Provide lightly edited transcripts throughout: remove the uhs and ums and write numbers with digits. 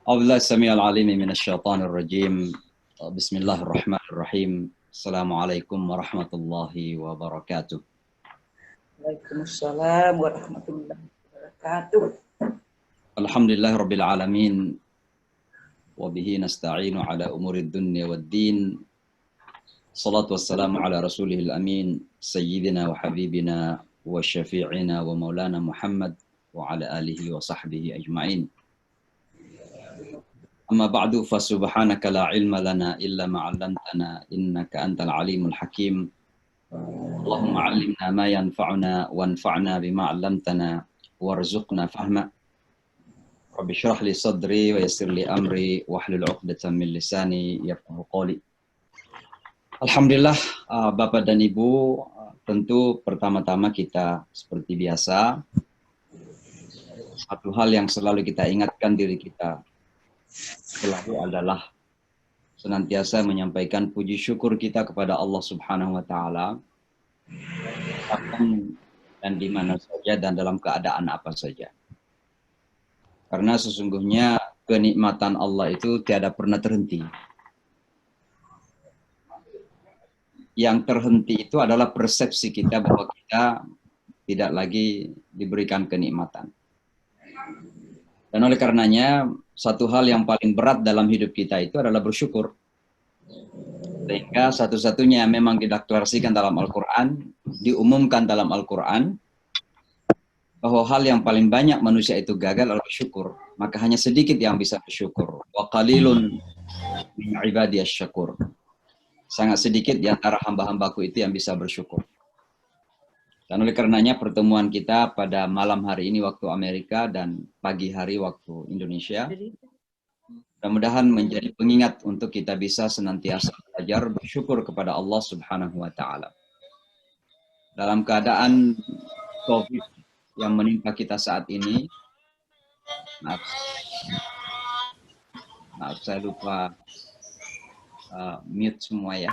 أعوذ بالله السميع العليم من الشيطان الرجيم. بسم الله الرحمن الرحيم. السلام عليكم ورحمة الله وبركاته. Waalaikumsalam warahmatullahi wabarakatuh. الحمد لله رب العالمين وبه نستعين على أمور الدنيا والدين. الصلاة والسلام على رسوله الأمين سيدنا وحبيبنا وشفيعنا ومولانا محمد وعلى آله وصحبه أجمعين. أما بعد فسبحانك لا علم لنا إلا ما علمتنا إنك أنت العليم الحكيم. اللهم علمنا ما ينفعنا وانفعنا بما علمتنا وارزقنا فهما. رب اشرح لي صدري ويسر لي أمري واحلل عقدة من لساني يفقهوا قولي. Alhamdulillah, Bapak dan Ibu, tentu pertama-tama kita seperti biasa, satu hal yang selalu kita ingatkan diri kita selalu adalah senantiasa menyampaikan puji syukur kita kepada Allah Subhanahu wa Ta'ala, kapan dan di mana saja dan dalam keadaan apa saja. Karena sesungguhnya kenikmatan Allah itu tiada pernah terhenti. Yang terhenti itu adalah persepsi kita bahwa kita tidak lagi diberikan kenikmatan. Dan oleh karenanya, satu hal yang paling berat dalam hidup kita itu adalah bersyukur. Sehingga satu-satunya yang memang dideklarasikan dalam Al-Quran, diumumkan dalam Al-Quran, bahwa hal yang paling banyak manusia itu gagal adalah bersyukur. Maka hanya sedikit yang bisa bersyukur. Wa qalilun min ibadiyas syakur. Sangat sedikit di antara hamba-hambaku itu yang bisa bersyukur. Dan oleh karenanya pertemuan kita pada malam hari ini waktu Amerika dan pagi hari waktu Indonesia, mudah-mudahan menjadi pengingat untuk kita bisa senantiasa belajar bersyukur kepada Allah Subhanahu wa Ta'ala. Dalam keadaan COVID yang menimpa kita saat ini, maaf saya lupa mute semua ya.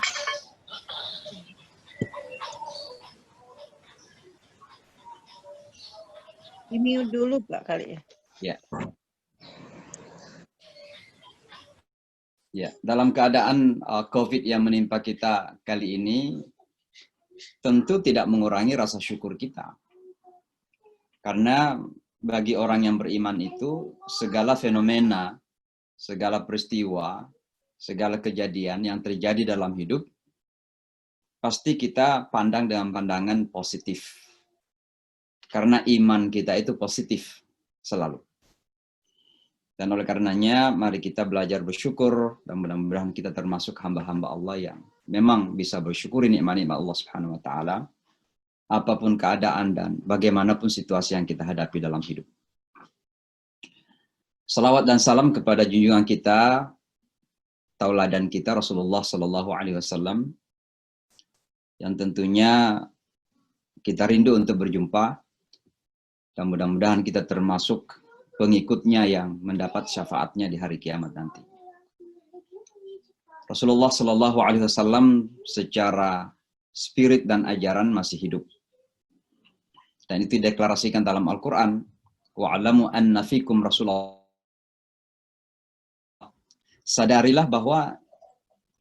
Di-mute dulu Pak kali ya. Ya. Ya, dalam keadaan COVID yang menimpa kita kali ini, tentu tidak mengurangi rasa syukur kita. Karena bagi orang yang beriman itu, segala fenomena, segala peristiwa, segala kejadian yang terjadi dalam hidup, pasti kita pandang dengan pandangan positif. Karena iman kita itu positif selalu. Dan oleh karenanya, mari kita belajar bersyukur, dan mudah-mudahan kita termasuk hamba-hamba Allah yang memang bisa bersyukuri nikmat-nikmat Allah Subhanahu wa Ta'ala, apapun keadaan dan bagaimanapun situasi yang kita hadapi dalam hidup. Salawat dan salam kepada junjungan kita, tauladan kita Rasulullah Sallallahu Alaihi Wasallam, yang tentunya kita rindu untuk berjumpa, dan mudah-mudahan kita termasuk pengikutnya yang mendapat syafaatnya di hari kiamat nanti. Rasulullah Sallallahu Alaihi Wasallam secara spirit dan ajaran masih hidup. Dan itu dideklarasikan dalam Al-Quran. Wa'alamu anna fikum Rasulullah. Sadarilah bahwa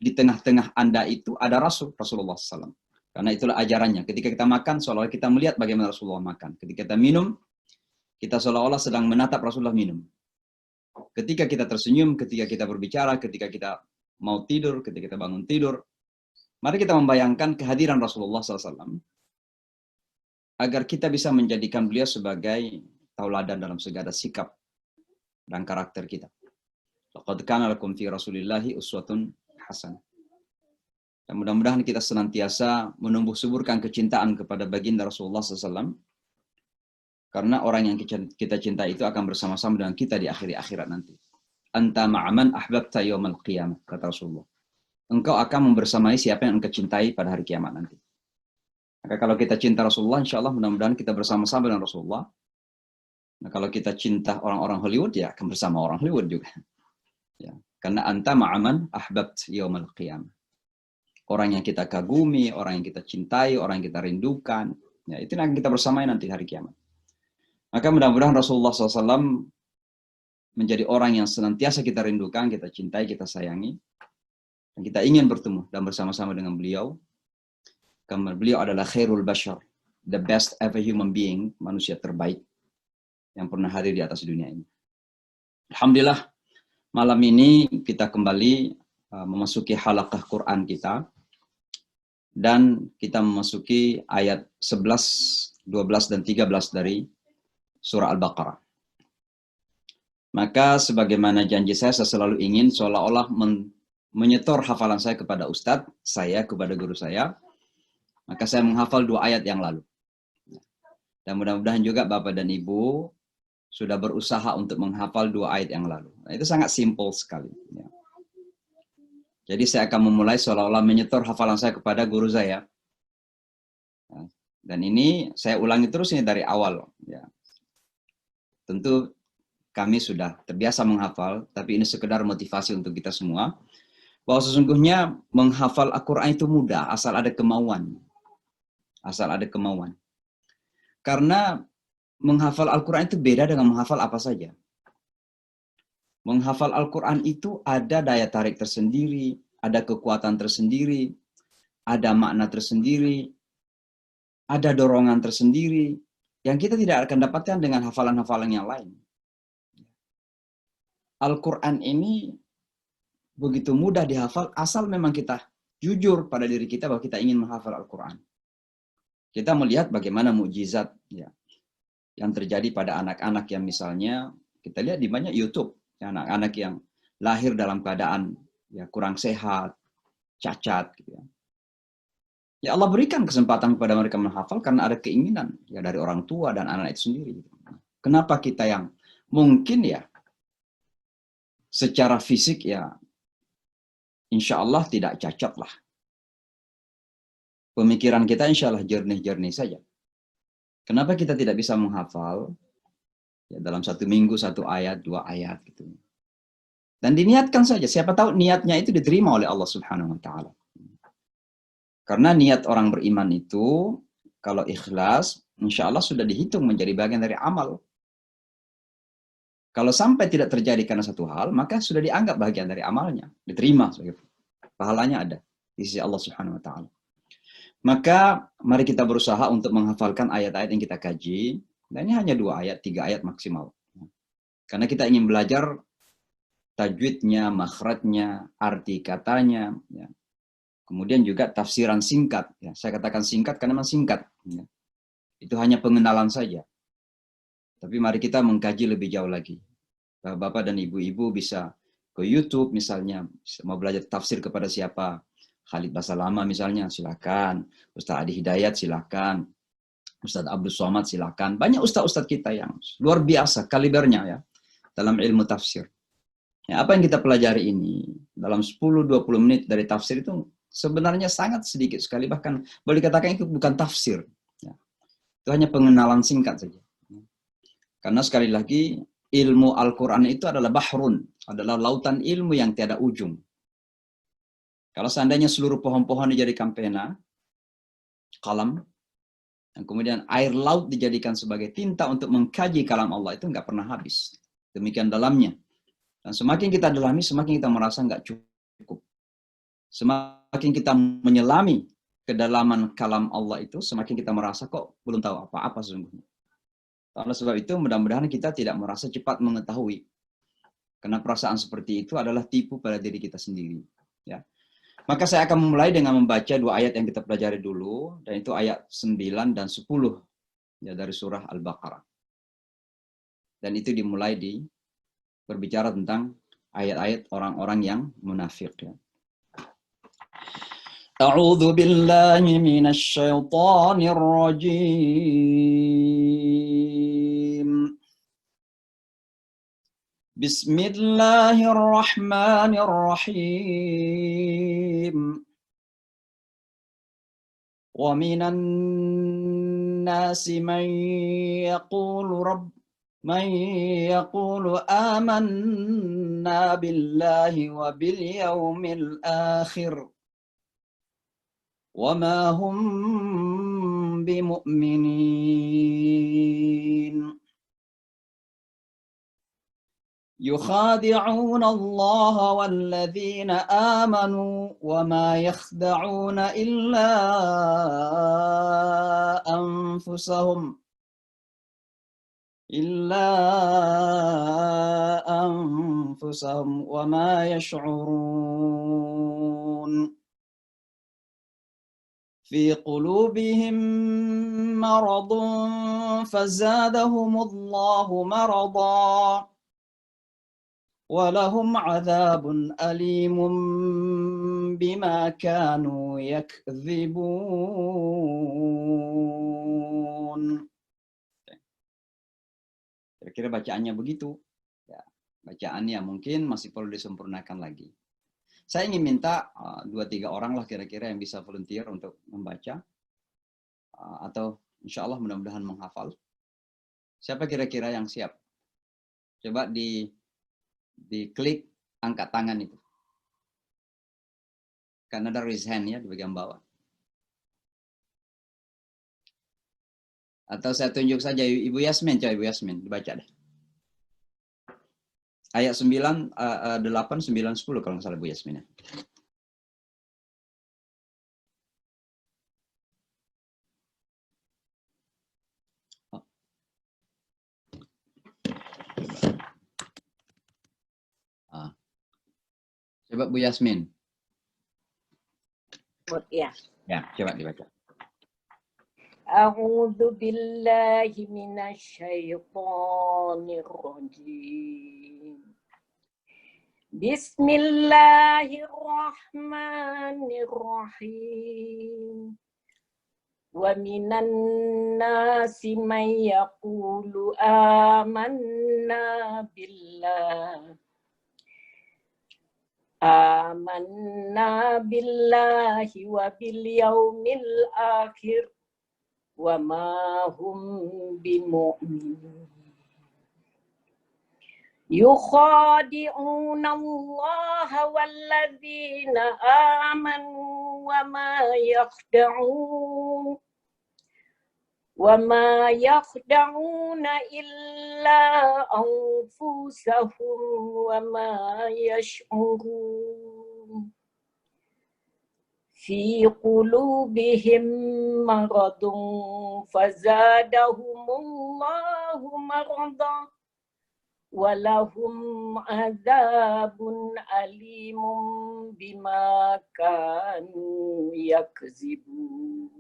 di tengah-tengah Anda itu ada Rasulullah SAW. Karena itulah ajarannya. Ketika kita makan, seolah-olah kita melihat bagaimana Rasulullah makan. Ketika kita minum, kita seolah-olah sedang menatap Rasulullah minum. Ketika kita tersenyum, ketika kita berbicara, ketika kita mau tidur, ketika kita bangun tidur, mari kita membayangkan kehadiran Rasulullah SAW agar kita bisa menjadikan beliau sebagai tauladan dalam segala sikap dan karakter kita. Laqad kana lakum fi Rasulillahi uswatun hasanah. Dan mudah-mudahan kita senantiasa menumbuh suburkan kecintaan kepada baginda Rasulullah SAW. Karena orang yang kita cinta itu akan bersama-sama dengan kita di akhirat nanti. Anta ma'aman ahbabta yawmal qiyamah, kata Rasulullah. Engkau akan membersamai siapa yang engkau cintai pada hari kiamat nanti. Maka kalau kita cinta Rasulullah, insya Allah mudah-mudahan kita bersama-sama dengan Rasulullah. Nah, kalau kita cinta orang-orang Hollywood, ya akan bersama orang Hollywood juga. Ya. Karena anta ma'aman ahbabt yawmal qiyamah. Orang yang kita kagumi, orang yang kita cintai, orang yang kita rindukan, ya, itu yang kita bersamai nanti hari kiamat. Maka mudah-mudahan Rasulullah SAW menjadi orang yang senantiasa kita rindukan, kita cintai, kita sayangi, dan kita ingin bertemu dan bersama-sama dengan beliau. Karena beliau adalah khairul bashar, the best ever human being, manusia terbaik yang pernah hadir di atas dunia ini. Alhamdulillah, malam ini kita kembali memasuki halaqah Quran kita, dan kita memasuki ayat 11, 12, dan 13 dari surah Al-Baqarah. Maka sebagaimana janji saya selalu ingin seolah-olah menyetor hafalan saya kepada ustadz, saya kepada guru saya, maka saya menghafal 2 ayat yang lalu. Dan mudah-mudahan juga Bapak dan Ibu sudah berusaha untuk menghafal 2 ayat yang lalu. Nah, itu sangat simpel sekali. Ya. Jadi saya akan memulai seolah-olah menyetor hafalan saya kepada guru saya. Nah, dan ini saya ulangi terus ini dari awal. Ya. Tentu kami sudah terbiasa menghafal, tapi ini sekedar motivasi untuk kita semua. Bahwa sesungguhnya menghafal Al-Quran itu mudah, asal ada kemauan. Asal ada kemauan. Karena menghafal Al-Quran itu beda dengan menghafal apa saja. Menghafal Al-Quran itu ada daya tarik tersendiri, ada kekuatan tersendiri, ada makna tersendiri, ada dorongan tersendiri, yang kita tidak akan dapatkan dengan hafalan-hafalan yang lain. Al-Quran ini begitu mudah dihafal, asal memang kita jujur pada diri kita bahwa kita ingin menghafal Al-Quran. Kita melihat bagaimana mukjizat ya, yang terjadi pada anak-anak yang misalnya, kita lihat di banyak YouTube, anak-anak yang lahir dalam keadaan ya kurang sehat, cacat, gitu ya. Ya Allah berikan kesempatan kepada mereka menghafal karena ada keinginan ya dari orang tua dan anak itu sendiri. Gitu. Kenapa kita yang mungkin ya secara fisik ya insya Allah tidak cacat lah. Pemikiran kita insya Allah jernih-jernih saja. Kenapa kita tidak bisa menghafal ya, dalam 1 minggu 1 ayat, 2 ayat gitu. Dan diniatkan saja, siapa tahu niatnya itu diterima oleh Allah Subhanahu wa taala. Karena niat orang beriman itu kalau ikhlas, insya Allah sudah dihitung menjadi bagian dari amal. Kalau sampai tidak terjadi karena satu hal, maka sudah dianggap bagian dari amalnya, diterima sebagai pahalanya ada di sisi Allah Subhanahu wa taala. Maka mari kita berusaha untuk menghafalkan ayat-ayat yang kita kaji. Dan ini hanya 2 ayat, 3 ayat maksimal. Karena kita ingin belajar tajwidnya, makhrajnya, arti katanya. Ya. Kemudian juga tafsiran singkat. Ya. Saya katakan singkat karena memang singkat. Ya. Itu hanya pengenalan saja. Tapi mari kita mengkaji lebih jauh lagi. Bapak dan ibu-ibu bisa ke YouTube misalnya. Mau belajar tafsir kepada siapa? Khalid Basalama misalnya, silakan. Ustaz Adi Hidayat, silakan. Ustaz Abdul Somad, silakan. Banyak ustaz-ustaz kita yang luar biasa kalibernya ya dalam ilmu tafsir. Ya, apa yang kita pelajari ini dalam 10-20 menit dari tafsir itu sebenarnya sangat sedikit sekali. Bahkan boleh dikatakan itu bukan tafsir. Ya. Itu hanya pengenalan singkat saja. Karena sekali lagi ilmu Al-Quran itu adalah bahrun. Adalah lautan ilmu yang tiada ujung. Kalau seandainya seluruh pohon-pohon dijadikan pena, kalam, dan kemudian air laut dijadikan sebagai tinta untuk mengkaji kalam Allah, itu nggak pernah habis. Demikian dalamnya. Dan semakin kita dalami, semakin kita merasa nggak cukup. Semakin kita menyelami kedalaman kalam Allah itu, semakin kita merasa kok belum tahu apa-apa sesungguhnya. Oleh sebab itu, mudah-mudahan kita tidak merasa cepat mengetahui. Karena perasaan seperti itu adalah tipu pada diri kita sendiri. Ya. Maka saya akan memulai dengan membaca 2 ayat yang kita pelajari dulu, dan itu ayat 9 dan 10 ya, dari surah Al-Baqarah. Dan itu dimulai berbicara tentang ayat-ayat orang-orang yang munafik. Ya. A'udzu billahi minasy syaithanir rajim. Bismillahirrahmanirrahim. Wa minan nasi man yaqulu amanna billahi wa bil yawmil akhir wa ma hum bimu'minin. يخادعون الله والذين آمنوا وما يخدعون إلا أنفسهم وما يشعرون في قلوبهم مرض فزادهم الله مرضا ولهم عذاب أليم بما كانوا يكذبون. Kira-kira bacaannya begitu. Ya, bacaannya mungkin masih perlu disempurnakan lagi. Saya ingin minta 2-3 orang lah kira-kira yang bisa volunteer untuk membaca. Atau insya Allah mudah-mudahan menghafal. Siapa kira-kira yang siap? Coba diklik angkat tangan itu. Kan ada raise hand ya di bagian bawah. Atau saya tunjuk saja Ibu Yasmin, coba Ibu Yasmin dibaca deh. Ayat 9, 8, 9, 10 kalau nggak salah Bu Yasmin ya. Coba Bu Yasmin. Ya. Ya, coba dibaca. A'udzu billahi minasyaitonir rajim. Bismillahirrahmanirrahim. Wa minan nasi may yaqulu amanna billahi wa bil yaumil akhir wa ma hum bimu'minin. Yukhadi'una Allah walladzina amanu wa ma yakhda'una illa anfusahum wa ma yash'urun. Fi qulubihim maradun fazadahumullahu maradan walahum azabun alimun bima kanu yakzibun.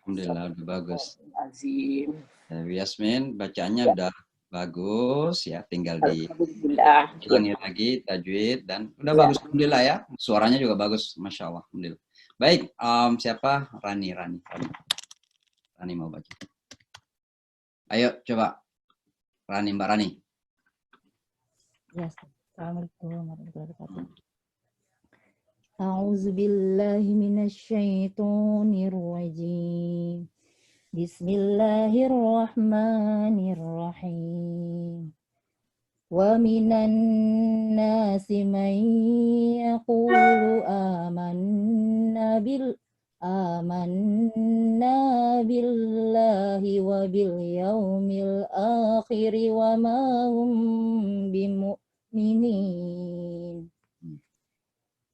Alhamdulillah udah bagus. Azim. Yasmin bacaannya udah bagus ya, tinggal Alhamdulillah. ulangi lagi tajwid dan udah bagus alhamdulillah ya. Suaranya juga bagus, Masya Allah. Alhamdulillah. Baik, siapa? Rani mau baca. Ayo coba Rani, Mbak Rani. Ya, Assalamualaikum warahmatullahi wabarakatuh. A'udzu billahi minasyaitonir rajim. Bismillahirrahmanirrahim. Wa minan nasi man yaqulu amanna billahi wa bil yaumil akhir wa ma hum bimu'minin.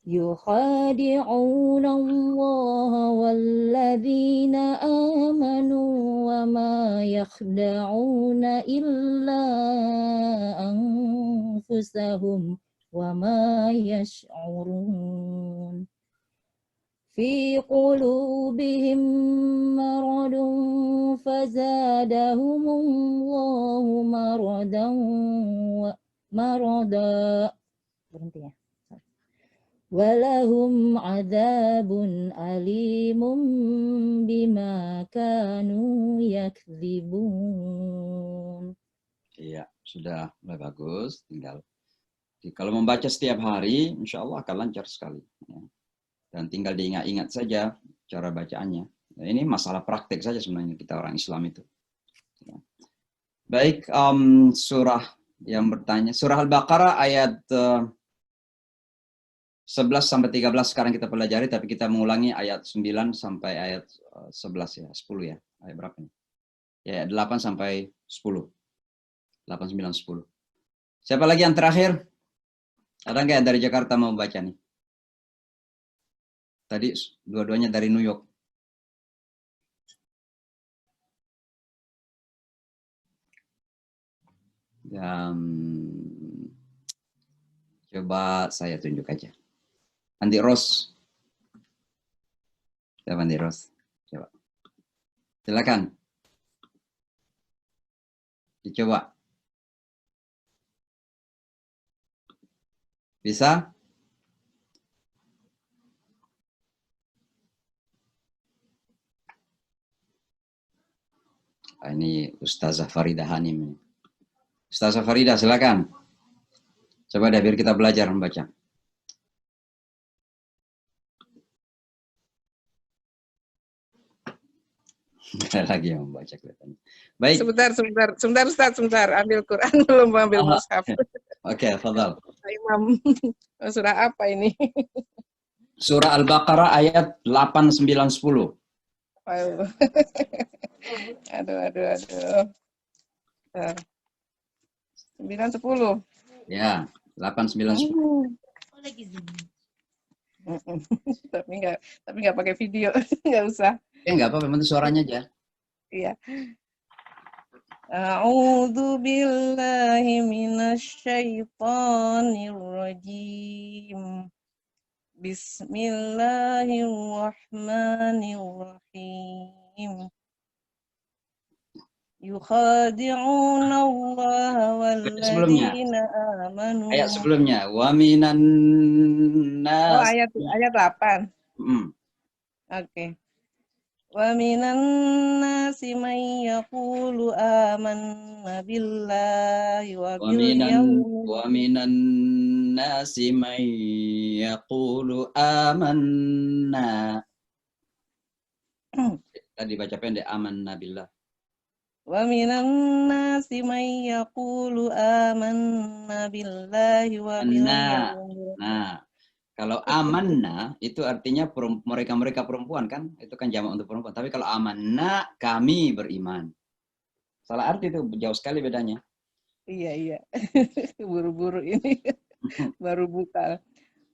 Yukhadi'una Allah walladzina amanu wa ma yakhda'una illa anfusahum wa ma yash'urun. Fi qulubihim maradun fazadahumullahu marada. Berhenti ya. Walahum adzabun alimun bima kanu yakdzibun. Iya, sudah mulai bagus. Tinggal kalau membaca setiap hari, insya Allah akan lancar sekali. Ya. Dan tinggal diingat-ingat saja cara bacaannya. Nah, ini masalah praktek saja sebenarnya kita orang Islam itu. Ya. Baik, surah yang bertanya. Surah Al-Baqarah ayat 11 sampai 13 sekarang kita pelajari, tapi kita mengulangi ayat 9 sampai ayat 11 ya, 10 ya. Ayat berapa ini? Ya, 8 sampai 10. 8, 9, 10. Siapa lagi yang terakhir? Ada nggak yang dari Jakarta mau baca nih? Tadi dua-duanya dari New York. Coba saya tunjuk aja. Andi Ros. Siapa Andi Ros? Coba. Silakan. Dicoba. Bisa? Ini Ustazah Farida Hanim. Ustazah Farida, silakan. Coba deh biar kita belajar membaca. Ada lagi yang membaca kelihatannya. Baik. Sebentar Ustaz, ambil Quran belum ambil mushaf. Oke, fadhal. Imam, surah apa ini? Surah Al-Baqarah ayat 8, 9, 10. Aduh. 9, 10. Ya, 8, 9, 10. Tapi nggak pakai video, nggak usah. Nggak apa-apa, penting suaranya aja. Iya. A'udzu billahi minasyaitonir rajim. Bismillahirrahmanirrahim. Yukhadi'una Allah walladzina amanu. Ayat sebelumnya. Wa minan nas. Oh, ayat 8. Oke. Wa minan nasi man yaqulu amanna billahi wa bil yawmil wa minan nasi man yaqulu amanna. Tadi baca pendek amanna billah. Wa minan nasi man yaqulu amanna billahi wa bil yawmil. Nah, kalau amanna itu artinya mereka perempuan kan? Itu kan jamak untuk perempuan. Tapi kalau amanna kami beriman. Salah arti itu jauh sekali bedanya. Iya. Buru-buru ini baru buka.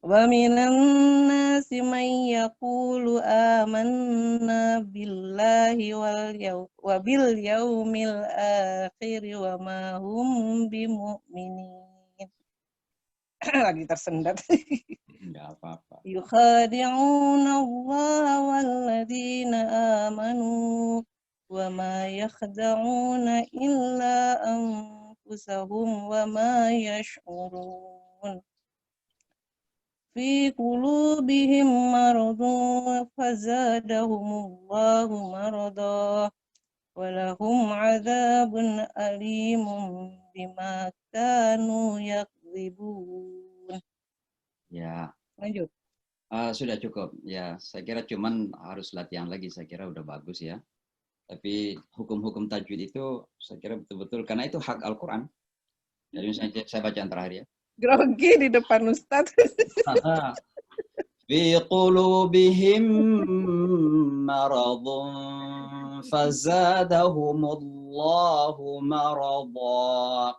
Wa minan nasi man yaqulu amanna billahi wa bil yaumil akhir wa ma hum bimu'minin. Lagi tersendat. Enggak apa-apa. Yukhadi'una Allah walladzina amanu wa ma yakhda'una illa anfusahum wa ma yash'urun. Fi qulubihim maradun fazadahumullahu marada wa lahum 'adzabun alimun bima kanu yakdzibun. Ya. Lanjut. Sudah cukup. Ya, saya kira cuman harus latihan lagi. Saya kira udah bagus ya. Tapi hukum-hukum tajwid itu saya kira betul-betul karena itu hak Al-Qur'an. Jadi misalnya saya baca yang terakhir ya. Grogi di depan Ustadz. Fi qulubihim maradun fazadahumullahu marada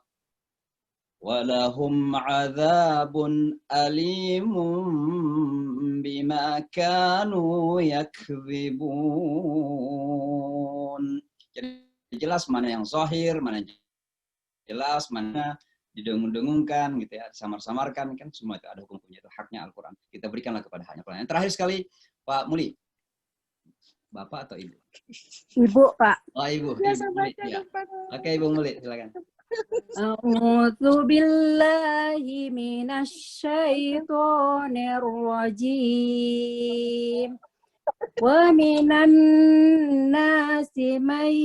walahum azabun alimun bima kanu yakdzibun. Jadi jelas mana yang zahir, mana yang jelas, mana didengung-dengungkan gitu ya, samar-samarkan, kan semua itu ada hukum-hukumnya, itu haknya Al-Quran. Kita berikanlah kepada haknya Al-Quran. Yang terakhir sekali, Pak Muli. Bapak atau Ibu? Ibu, Pak. Oh, Ibu. Ibu Muli. Ya. Oke, Ibu Muli, silakan. A'udzu billahi minasyaitonir rajim. Wa minan nasi man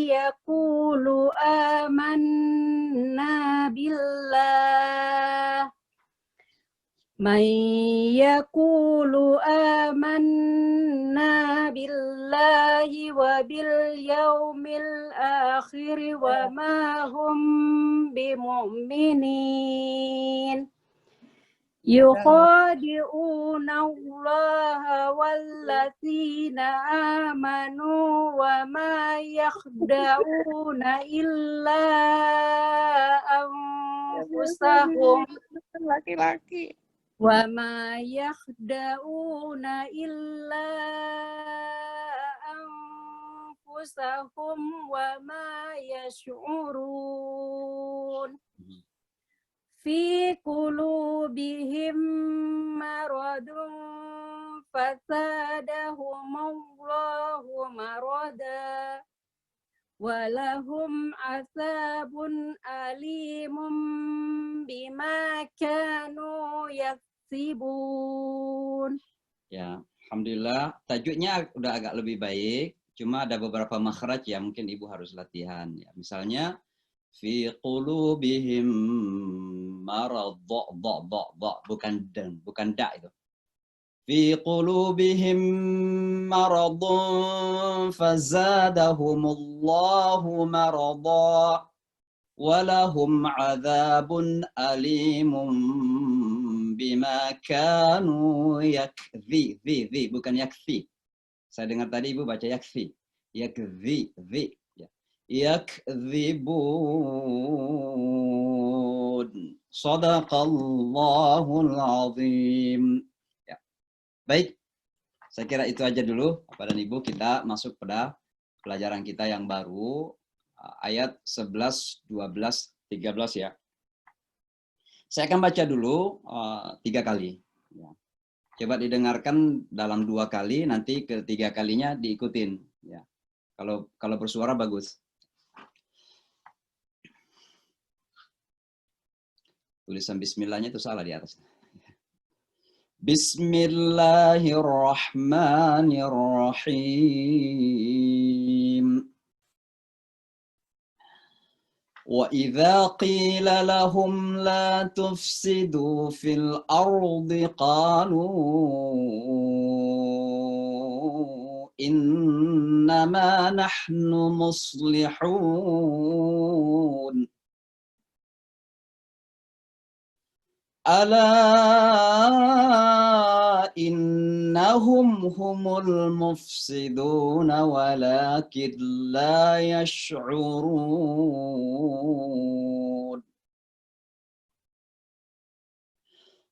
yaqulu amanna billah man yaqulu amanna billahi wa bil yaumil akhir wa ma hum bimu'minin. Yukhadi'una Allah walladzina amanu wa ma yakhda'una illa anfusahum أنفسهم Laki-laki. وما يخدعون إلا أنفسهم وما يشعرون في قلوبهم مرض فزادهم الله مرضا ولهم عذاب أليم بما كانوا يكسبون. Ya, alhamdulillah. Tajwidnya udah agak lebih baik. Cuma ada beberapa makhraj yang mungkin ibu harus latihan. Ya, misalnya fi qulubihim marad, bukan dan, bukan da itu. Fi qulubihim maradun fazadahumullahu marada walahum adzabun alimun bima kanu yakdzi, bukan yakfi. Saya dengar tadi ibu baca yakfi. Yakdzi, ya. Yakdzibun. Shadaqallahul azim. Ya. Baik, saya kira itu aja dulu Bapak dan Ibu, kita masuk pada pelajaran kita yang baru, ayat 11, 12, 13 ya. Saya akan baca dulu 3 kali. Ya. Coba didengarkan dalam 2 kali, nanti ketiga kalinya diikutin. Ya. Kalau bersuara bagus. Tulisan Bismillahnya itu salah di atas. Bismillahirrahmanirrahim. وَإِذَا قِيلَ لَهُمْ لَا تُفْسِدُوا فِي الْأَرْضِ قَالُوا إِنَّمَا نَحْنُ مُصْلِحُونَ أَلَا إِنَّهُمْ هُمُ الْمُفْسِدُونَ وَلَكِنْ لَا يَشْعُرُونَ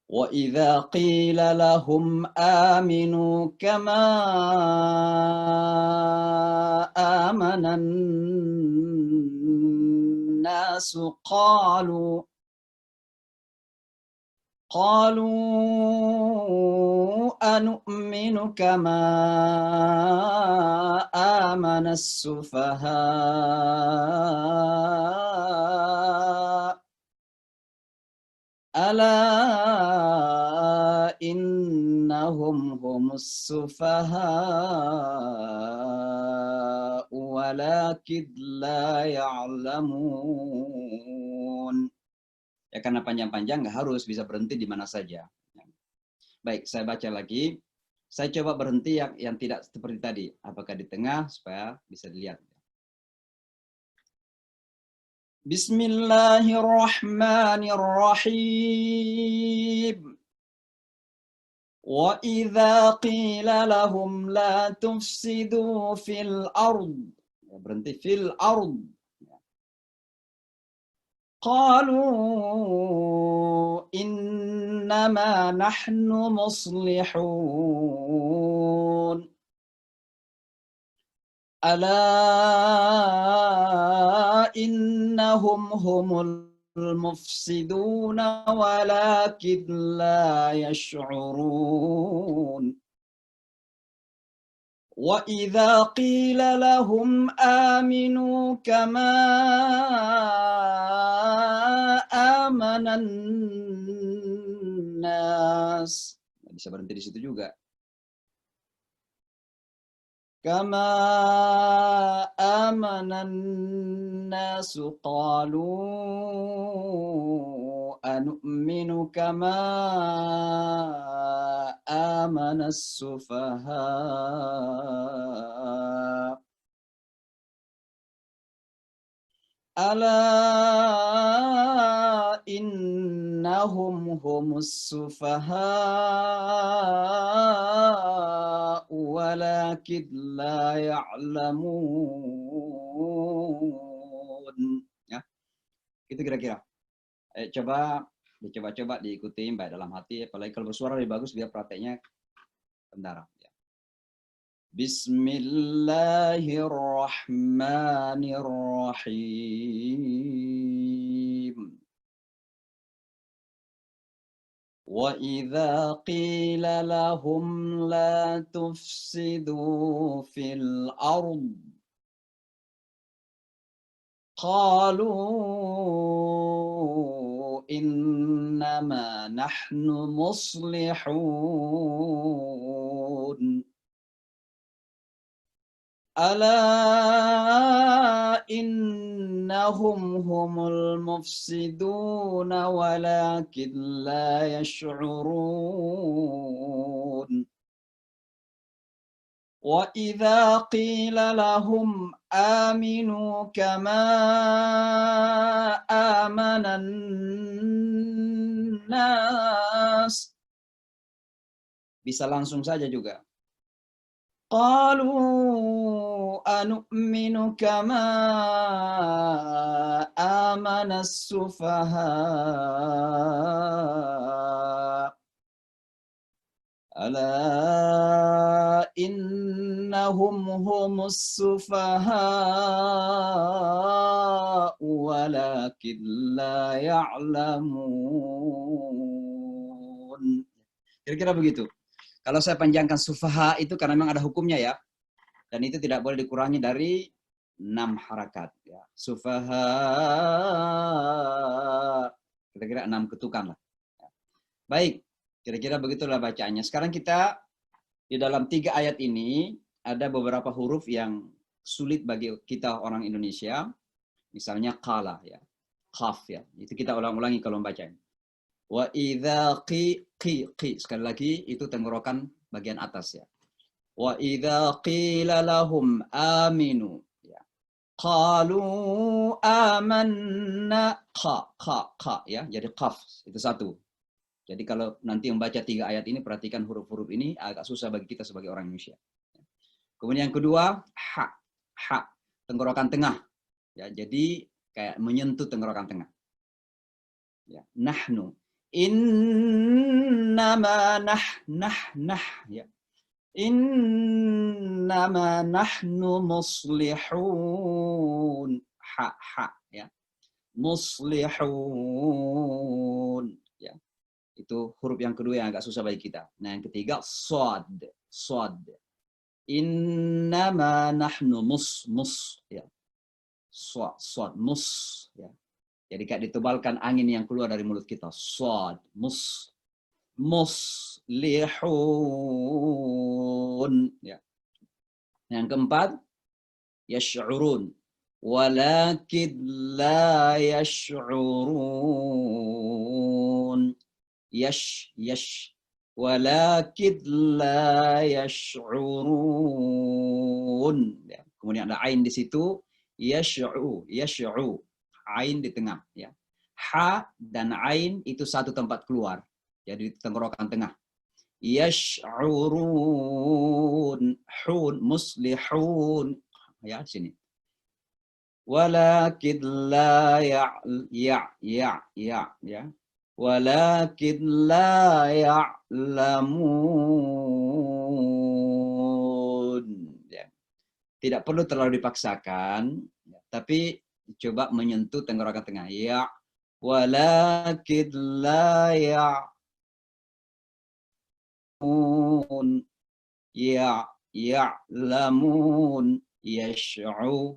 وَإِذَا قِيلَ لَهُمْ آمِنُوا كَمَا آمَنَ النَّاسُ قَالُوا أَنُؤْمِنُ كَمَا آمَنَ السُّفَهَاءُ أَلَا إِنَّهُمْ هُمُ السُّفَهَاءُ وَلَكِنْ لَا يَعْلَمُونَ. Ya, karena panjang-panjang nggak harus, bisa berhenti di mana saja. Baik, saya baca lagi. Saya coba berhenti yang tidak seperti tadi. Apakah di tengah supaya bisa dilihat. Bismillahirrahmanirrahim. Wa idza qila lahum la tufsidu fil ard. Ya, berhenti fil ard. قالوا إنما نحن مصلحون ألا إنهم هم المفسدون ولكن لا يشعرون وَإِذَا قِيلَ لَهُمْ آمِنُوا كَمَا آمَنَ النَّاسُ. Bisa berhenti di situ juga. كَمَا آمَنَ النَّاسُ قَالُوا أَنُؤْمِنُ كَمَا آمَنَ السُّفَهَاءُ أَلَا إِنَّهُمْ هُمُ السُّفَهَاءُ وَلَكِنْ لَا يَعْلَمُونَ. Ya, itu kira-kira. Dicoba diikuti baik dalam hati, apalagi kalau bersuara lebih bagus biar prakteknya kendara. Ya. Bismillahirrahmanirrahim. وَإِذَا قِيلَ لَهُمْ لَا تُفْسِدُوا فِي الْأَرْضِ قَالُوا إِنَّمَا نَحْنُ مُصْلِحُونَ أَلَا إِنَّهُمْ هُمُ الْمُفْسِدُونَ وَلَكِنْ لَا يَشْعُرُونَ وَإِذَا قِيلَ لَهُمْ آمِنُوا كَمَا آمَنَ النَّاسُ, bisa langsung saja juga. قَالُوا أَنُؤْمِنُ كَمَا آمَنَ السُّفَهَاءُ أَلَا إِنَّهُمْ هُمُ السُّفَهَاءُ وَلَكِنْ لَا يَعْلَمُونَ. Kira-kira begitu. Kalau saya panjangkan sufaha itu karena memang ada hukumnya ya. Dan itu tidak boleh dikurangi dari 6 harakat. Ya. Sufaha, kira-kira 6 ketukan lah. Ya. Baik, kira-kira begitulah bacaannya. Sekarang kita di dalam 3 ayat ini ada beberapa huruf yang sulit bagi kita orang Indonesia. Misalnya qala ya, qaf ya. Itu kita ulang-ulangi kalau membacanya. Wa idza qi. Sekali lagi itu tenggorokan bagian atas ya. Wa idza qila lahum aminu ya. Qalu amanna qa ya. Jadi qaf itu satu. Jadi kalau nanti membaca 3 ayat ini perhatikan huruf-huruf ini agak susah bagi kita sebagai orang Indonesia. Kemudian yang kedua ha. Tenggorokan tengah. Ya, jadi kayak menyentuh tenggorokan tengah. Ya, nahnu innama nah ya. Innama nahnu muslihun. Ha ya. Muslihun ya. Itu huruf yang kedua yang agak susah bagi kita. Nah, yang ketiga shad. Innama nahnu mus ya. Shad mus ya. Jadi kayak ditebalkan angin yang keluar dari mulut kita. Shad muslihun ya. Yang keempat yash'urun walakin la yash'urun. Yash walakin la yash'urun ya. Kemudian ada ain di situ yash'u ain di tengah ya. Ha dan ain itu satu tempat keluar. Jadi tenggorokan tengah. Yash'urun hun muslihun ya sini. Walakin la ya. Walakin la ya'lamun ya. Tidak perlu terlalu dipaksakan ya. Tapi coba menyentuh tenggorokan tengah ya. Walakin la ya'lamun ya'lamun yash'urun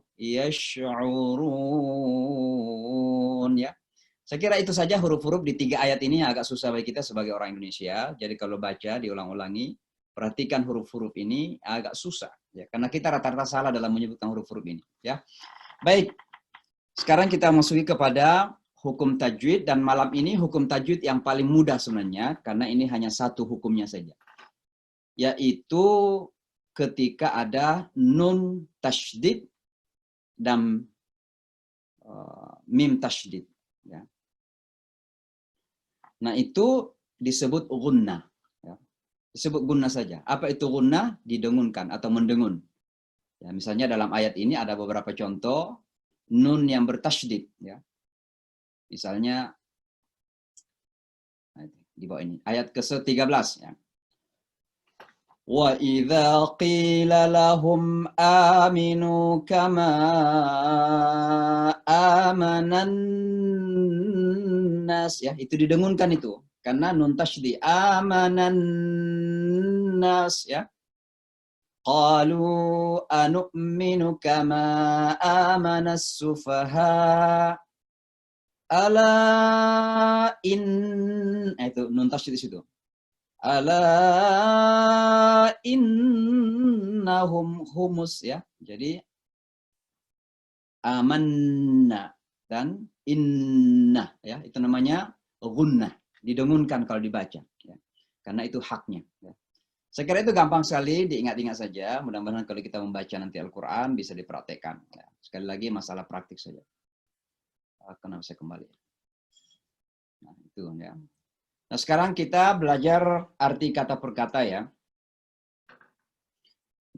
ya. Saya kira itu saja huruf-huruf di 3 ayat ini yang agak susah bagi kita sebagai orang Indonesia. Jadi kalau baca diulang-ulangi, perhatikan huruf-huruf ini agak susah ya, karena kita rata-rata salah dalam menyebutkan huruf-huruf ini ya. Baik. Sekarang kita masuki kepada hukum tajwid, dan malam ini hukum tajwid yang paling mudah sebenarnya karena ini hanya satu hukumnya saja. Yaitu ketika ada nun tasydid dan mim tasydid ya. Nah, itu disebut gunnah ya. Disebut gunnah saja. Apa itu gunnah? Didengunkan atau mendengun. Ya, misalnya dalam ayat ini ada beberapa contoh nun yang bertasydid ya. Misalnya di bawah ini. Ayat ke-13 ya. Wa idza qila lahum aminu kama amanan nas ya, itu didengunkan itu karena nun tasydid amanan nas ya. Qalu anu'minu kama amanas sufaha ala itu nun tasydid di situ. Ala innahum humus ya. Jadi amanna dan inna ya, itu namanya gunnah, didengunkan kalau dibaca ya. Karena itu haknya ya. Saya kira itu gampang sekali diingat-ingat saja. Mudah-mudahan kalau kita membaca nanti Al-Qur'an bisa dipraktekkan ya. Sekali lagi masalah praktik saja. Kenapa saya kembali? Nah, itu ya. Nah, sekarang kita belajar arti kata per kata ya.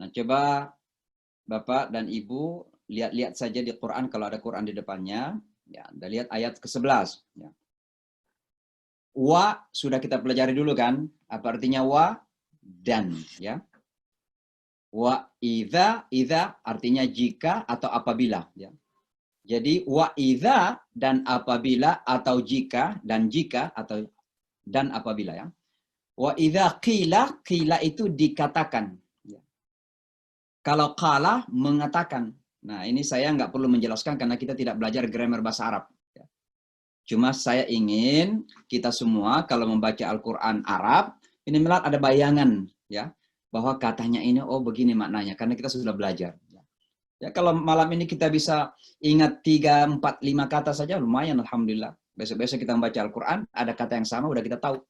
Nah, coba Bapak dan Ibu lihat-lihat saja di Quran kalau ada Quran di depannya. Ya, Anda lihat ayat ke-11. Ya. Wa sudah kita pelajari dulu kan? Apa artinya wa? Dan. Ya. Wa idza artinya jika atau apabila. Ya. Jadi wa idza dan apabila atau jika dan jika atau dan apabila ya. Wa idza qila, qila itu dikatakan. Ya. Kalau qala mengatakan. Nah, ini saya nggak perlu menjelaskan karena kita tidak belajar grammar bahasa Arab. Ya. Cuma saya ingin kita semua kalau membaca Al-Qur'an Arab, ini melihat ada bayangan ya, bahwa katanya ini oh begini maknanya karena kita sudah belajar. Ya, kalau malam ini kita bisa ingat 3, 4, 5 kata saja lumayan alhamdulillah. Besok-besok kita membaca Al-Qur'an, ada kata yang sama udah kita tahu.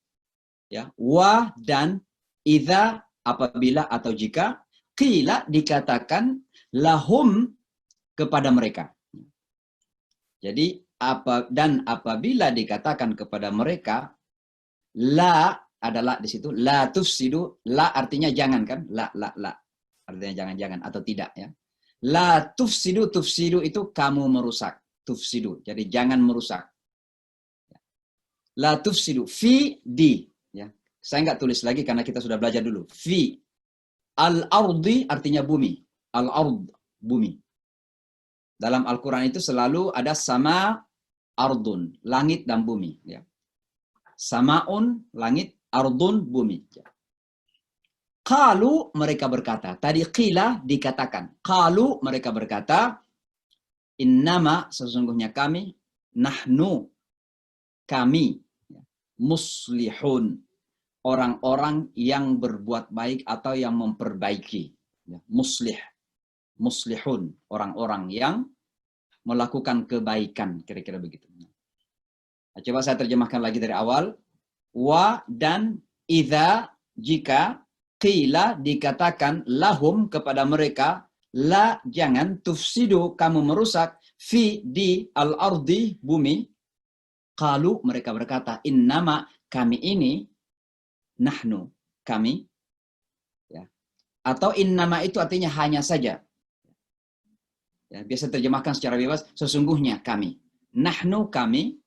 Ya, wa dan idza apabila atau jika, qila dikatakan lahum kepada mereka. Jadi dan apabila dikatakan kepada mereka, la adalah di situ, la tufsidu, la artinya jangan kan? La artinya jangan-jangan atau tidak ya. La tufsidu, tufsidu itu kamu merusak. Tufsidu, jadi jangan merusak. La tufsidu, fi di. Ya. Saya nggak tulis lagi karena kita sudah belajar dulu. Fi. Al-ardi artinya bumi. Al-ard, bumi. Dalam Al-Quran itu selalu ada sama ardun, langit dan bumi. Ya. Samaun, langit, ardun, bumi. Ya. Qalu mereka berkata. Tadi qila dikatakan. Qalu mereka berkata. Innama sesungguhnya kami. Nahnu. Kami. Muslihun. Orang-orang yang berbuat baik atau yang memperbaiki. Muslih. Muslihun. Orang-orang yang melakukan kebaikan. Kira-kira begitu. Nah, coba saya terjemahkan lagi dari awal. Wa dan idza jika qila dikatakan lahum kepada mereka la jangan tufsidu kamu merusak fi di al-ardi bumi. Qalu mereka berkata innama kami ini nahnu kami ya. Atau innama itu artinya hanya saja. Ya, biasa terjemahkan secara bebas sesungguhnya kami. Nahnu kami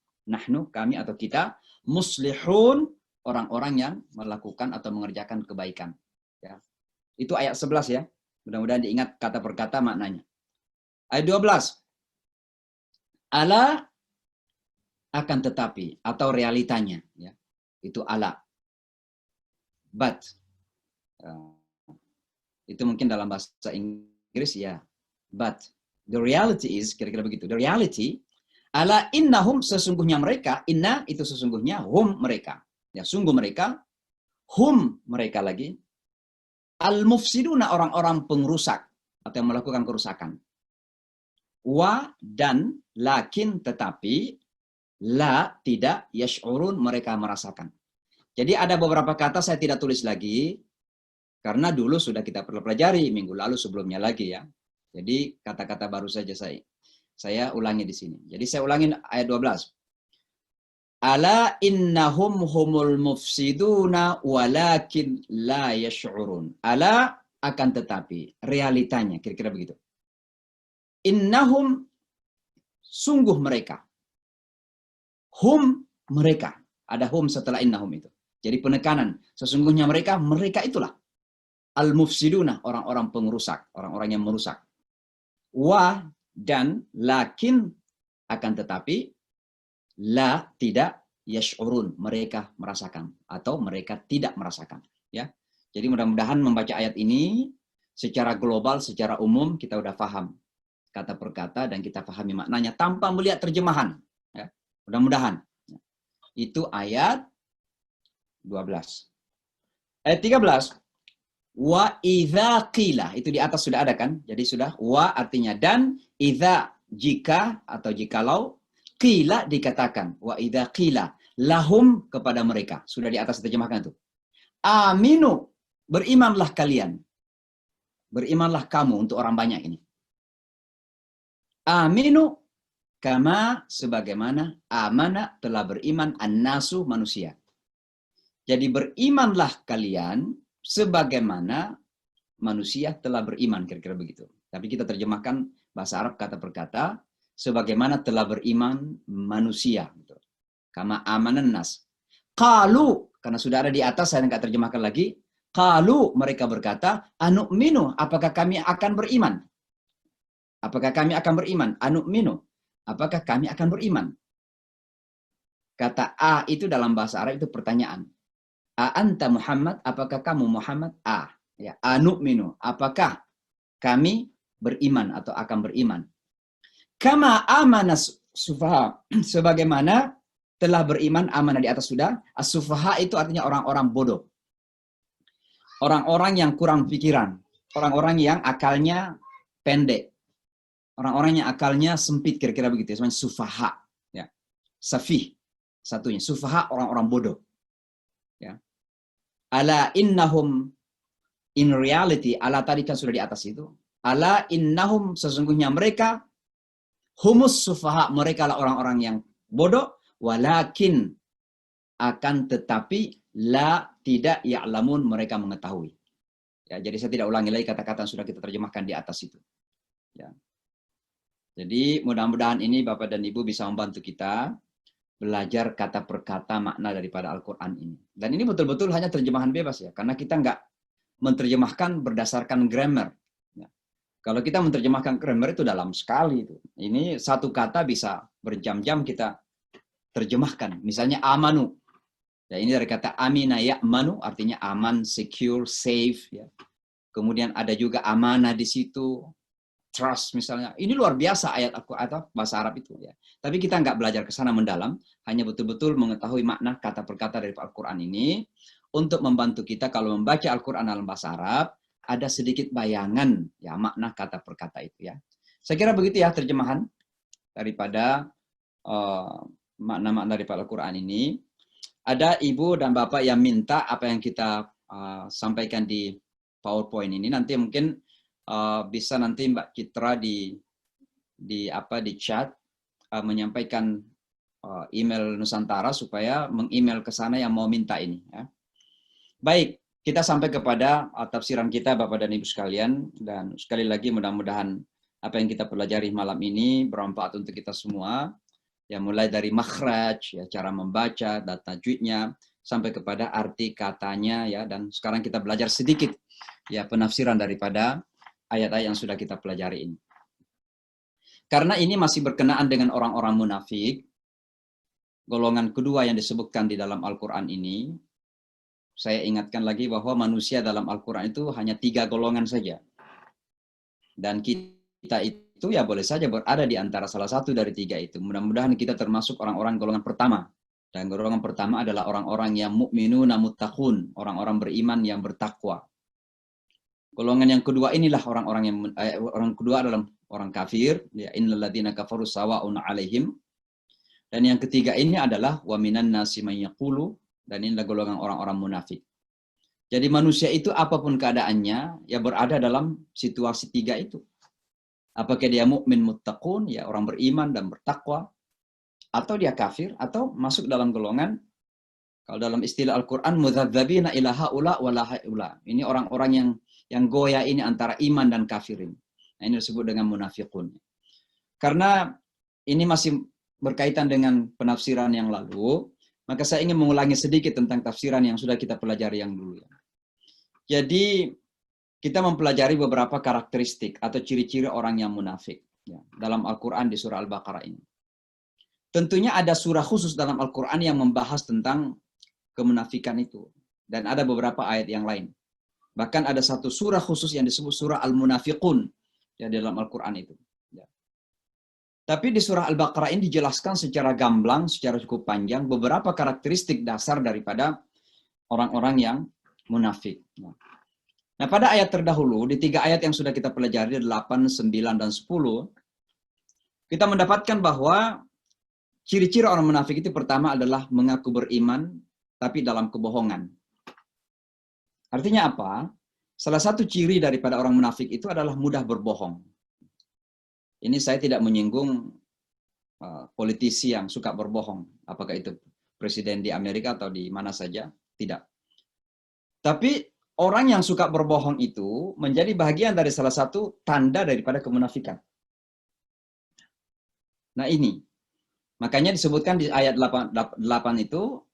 atau kita muslihun orang-orang yang melakukan atau mengerjakan kebaikan. Ya. Itu ayat 11 ya. Mudah-mudahan diingat kata per kata maknanya. Ayat 12. Ala akan tetapi atau realitanya ya. Itu ala. But itu mungkin dalam bahasa Inggris ya. But the reality is kira-kira begitu. The reality ala innahum sesungguhnya mereka, inna itu sesungguhnya hum mereka. Ya, sungguh mereka, hum mereka lagi, al-mufsiduna orang-orang pengrusak atau yang melakukan kerusakan. Wa dan lakin tetapi, la tidak, yash'urun mereka merasakan. Jadi ada beberapa kata saya tidak tulis lagi, karena dulu sudah kita pelajari minggu lalu sebelumnya lagi ya. Jadi kata-kata baru saja saya ulangi di sini. Jadi saya ulangin ayat 12. Ala innahum humul mufsiduna walakin la yash'urun. Ala akan tetapi realitanya kira-kira begitu. Innahum sungguh mereka. Hum mereka. Ada hum setelah innahum itu. Jadi penekanan. Sesungguhnya mereka itulah al-mufsiduna, orang-orang pengrusak, orang-orang yang merusak. Wa dan lakin akan tetapi la tidak yash'urun, mereka merasakan atau mereka tidak merasakan, ya. Jadi mudah-mudahan membaca ayat ini secara global, secara umum kita udah paham kata per kata dan kita pahami maknanya tanpa melihat terjemahan, ya. Mudah-mudahan. Itu ayat 12. Ayat 13. Wa idza qila, itu di atas sudah ada kan? Jadi sudah wa artinya dan, idza jika atau jikalau, qila dikatakan, wa idza qila lahum kepada mereka. Sudah di atas terjemahkan itu. Aminu, berimanlah kalian. Berimanlah kamu untuk orang banyak ini. Aminu kama sebagaimana amana telah beriman annasu manusia. Jadi berimanlah kalian sebagaimana manusia telah beriman, kira-kira begitu. Tapi kita terjemahkan bahasa Arab kata per kata, sebagaimana telah beriman manusia. Kama amanan nas. Qalu, karena sudah ada di atas, saya nggak terjemahkan lagi. Qalu, mereka berkata, anu'minu, apakah kami akan beriman? Apakah kami akan beriman? Anu'minu, apakah kami akan beriman? Kata a itu dalam bahasa Arab itu pertanyaan. A anta Muhammad, apakah kamu Muhammad? A. Ya, anu'minu, apakah kami beriman atau akan beriman? Kama amanas sufaha, sebagaimana telah beriman amanah di atas sudah. As-sufaha itu artinya orang-orang bodoh. Orang-orang yang kurang pikiran, orang-orang yang akalnya pendek. Orang-orang yang akalnya sempit, kira-kira begitu. Sebenarnya sufaha, ya. Safih satunya, sufaha orang-orang bodoh. Ya. Ala innahum, in reality, ala tadi kan sudah di atas itu. Ala innahum, sesungguhnya mereka, humus sufaha, mereka lah orang-orang yang bodoh, walakin akan tetapi la tidak ya'lamun, mereka mengetahui. Ya, jadi saya tidak ulangi lagi kata-kata yang sudah kita terjemahkan di atas itu. Ya. Jadi mudah-mudahan ini Bapak dan Ibu bisa membantu kita belajar kata per kata makna daripada Al-Quran ini. Dan ini betul-betul hanya terjemahan bebas ya, karena kita nggak menerjemahkan berdasarkan grammar. Ya. Kalau kita menerjemahkan grammar itu dalam sekali. Itu. Ini satu kata bisa berjam-jam kita terjemahkan. Misalnya amanu. Ya, ini dari kata amina ya'manu, artinya aman, secure, safe. Ya. Kemudian ada juga amanah di situ. Trust misalnya, ini luar biasa ayat atau bahasa Arab itu ya. Tapi kita nggak belajar ke sana mendalam, hanya betul-betul mengetahui makna kata per kata dari Al-Quran ini untuk membantu kita kalau membaca Al-Quran dalam bahasa Arab ada sedikit bayangan ya makna kata per kata itu ya. Saya kira begitu ya terjemahan daripada makna-makna dari Al-Quran ini. Ada ibu dan bapak yang minta apa yang kita sampaikan di PowerPoint ini nanti mungkin bisa nanti Mbak Citra di chat menyampaikan email Nusantara supaya meng-email ke sana yang mau minta ini. Ya. Baik, kita sampai kepada tafsiran kita Bapak dan Ibu sekalian dan sekali lagi mudah-mudahan apa yang kita pelajari malam ini bermanfaat untuk kita semua. Ya mulai dari makhraj, ya cara membaca, data tajwidnya sampai kepada arti katanya ya dan sekarang kita belajar sedikit ya penafsiran daripada ayat-ayat yang sudah kita pelajari ini. Karena ini masih berkenaan dengan orang-orang munafik, golongan kedua yang disebutkan di dalam Al-Quran ini, saya ingatkan lagi bahwa manusia dalam Al-Quran itu hanya 3 golongan saja. Dan kita itu ya boleh saja berada di antara salah satu dari 3 itu. Mudah-mudahan kita termasuk orang-orang golongan pertama. Dan golongan pertama adalah orang-orang yang mu'minuna muttaqun, orang-orang beriman yang bertakwa. Golongan yang kedua inilah orang kedua adalah orang kafir, ya innal ladzina kafaru sawa'un 'alaihim. Dan yang ketiga ini adalah wa minan nasi may yaqulu, dan inilah golongan orang-orang munafik. Jadi manusia itu apapun keadaannya ya berada dalam situasi 3 itu. Apakah dia mukmin muttaqun, ya orang beriman dan bertakwa, atau dia kafir atau masuk dalam golongan kalau dalam istilah Al-Qur'an mudzadzabina ila haula wa la haula. Ini orang-orang yang goyah ini antara iman dan kafirin. Nah, ini disebut dengan munafiqun. Karena ini masih berkaitan dengan penafsiran yang lalu, Maka saya ingin mengulangi sedikit tentang tafsiran yang sudah kita pelajari yang dulu. Jadi kita mempelajari beberapa karakteristik atau ciri-ciri orang yang munafik dalam Al-Quran di surah Al-Baqarah ini. Tentunya ada surah khusus dalam Al-Quran yang membahas tentang kemunafikan itu. Dan ada beberapa ayat yang lain. Bahkan ada satu surah khusus yang disebut surah Al-Munafiqun dalam Al-Quran itu. Tapi di surah Al-Baqarah ini dijelaskan secara gamblang, secara cukup panjang, beberapa karakteristik dasar daripada orang-orang yang munafik. Nah, pada ayat terdahulu, di 3 ayat yang sudah kita pelajari, 8, 9, dan 10, kita mendapatkan bahwa ciri-ciri orang munafik itu pertama adalah mengaku beriman, tapi dalam kebohongan. Artinya apa? Salah satu ciri daripada orang munafik itu adalah mudah berbohong. Ini saya tidak menyinggung politisi yang suka berbohong. Apakah itu presiden di Amerika atau di mana saja. Tidak. Tapi orang yang suka berbohong itu menjadi bagian dari salah satu tanda daripada kemunafikan. Nah ini. Makanya disebutkan di ayat 8 itu,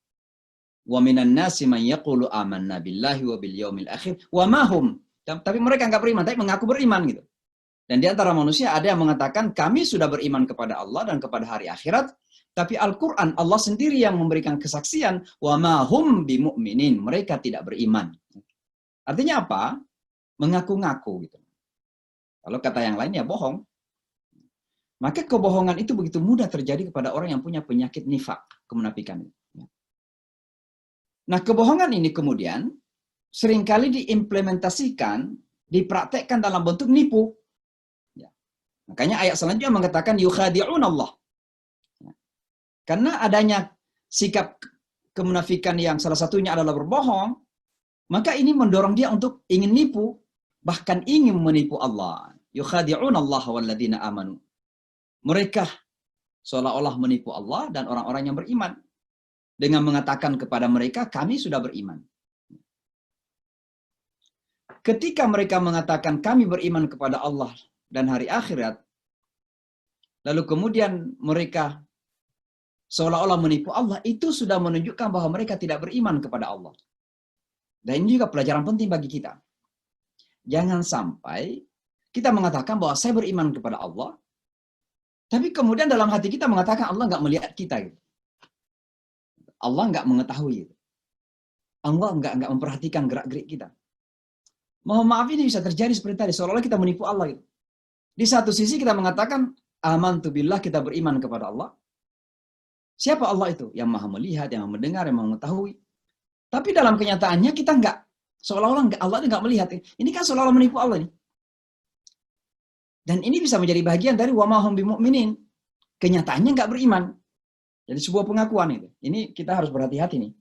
wa minan nasi man yaqulu amanna billahi wa bil yaumil akhir wa ma hum. Tapi mereka enggak beriman, tapi mengaku beriman gitu. Dan di antara manusia ada yang mengatakan kami sudah beriman kepada Allah dan kepada hari akhirat, tapi Al-Qur'an Allah sendiri yang memberikan kesaksian wa ma hum bimu'minin, mereka tidak beriman. Artinya apa? Mengaku-ngaku gitu. Kalau kata yang lain ya bohong. Maka kebohongan itu begitu mudah terjadi kepada orang yang punya penyakit nifak, kemunafikan. Nah, kebohongan ini kemudian seringkali diimplementasikan, dipraktekkan dalam bentuk nipu. Makanya ayat selanjutnya mengatakan yukhadi'un Allah. Karena adanya sikap kemunafikan yang salah satunya adalah berbohong, maka ini mendorong dia untuk ingin nipu, bahkan ingin menipu Allah. Yukhadi'un Allah walladzina amanu. Mereka seolah-olah menipu Allah dan orang-orang yang beriman dengan mengatakan kepada mereka kami sudah beriman. Ketika mereka mengatakan kami beriman kepada Allah dan hari akhirat, lalu kemudian mereka seolah-olah menipu Allah, itu sudah menunjukkan bahwa mereka tidak beriman kepada Allah. Dan ini juga pelajaran penting bagi kita. Jangan sampai kita mengatakan bahwa saya beriman kepada Allah, tapi kemudian dalam hati kita mengatakan Allah nggak melihat kita. Gitu. Allah nggak mengetahui. Gitu. Allah nggak memperhatikan gerak-gerik kita. Mohon maaf ini bisa terjadi seperti tadi, seolah-olah kita menipu Allah. Gitu. Di satu sisi kita mengatakan, amantu billah, kita beriman kepada Allah. Siapa Allah itu? Yang maha melihat, yang maha mendengar, yang maha mengetahui. Tapi dalam kenyataannya kita enggak. Seolah-olah Allah enggak melihat. Ini kan seolah-olah menipu Allah. Nih. Dan ini bisa menjadi bagian dari wa ma hum bimu'minin. Kenyataannya enggak beriman. Jadi sebuah pengakuan itu. Ini kita harus berhati-hati nih.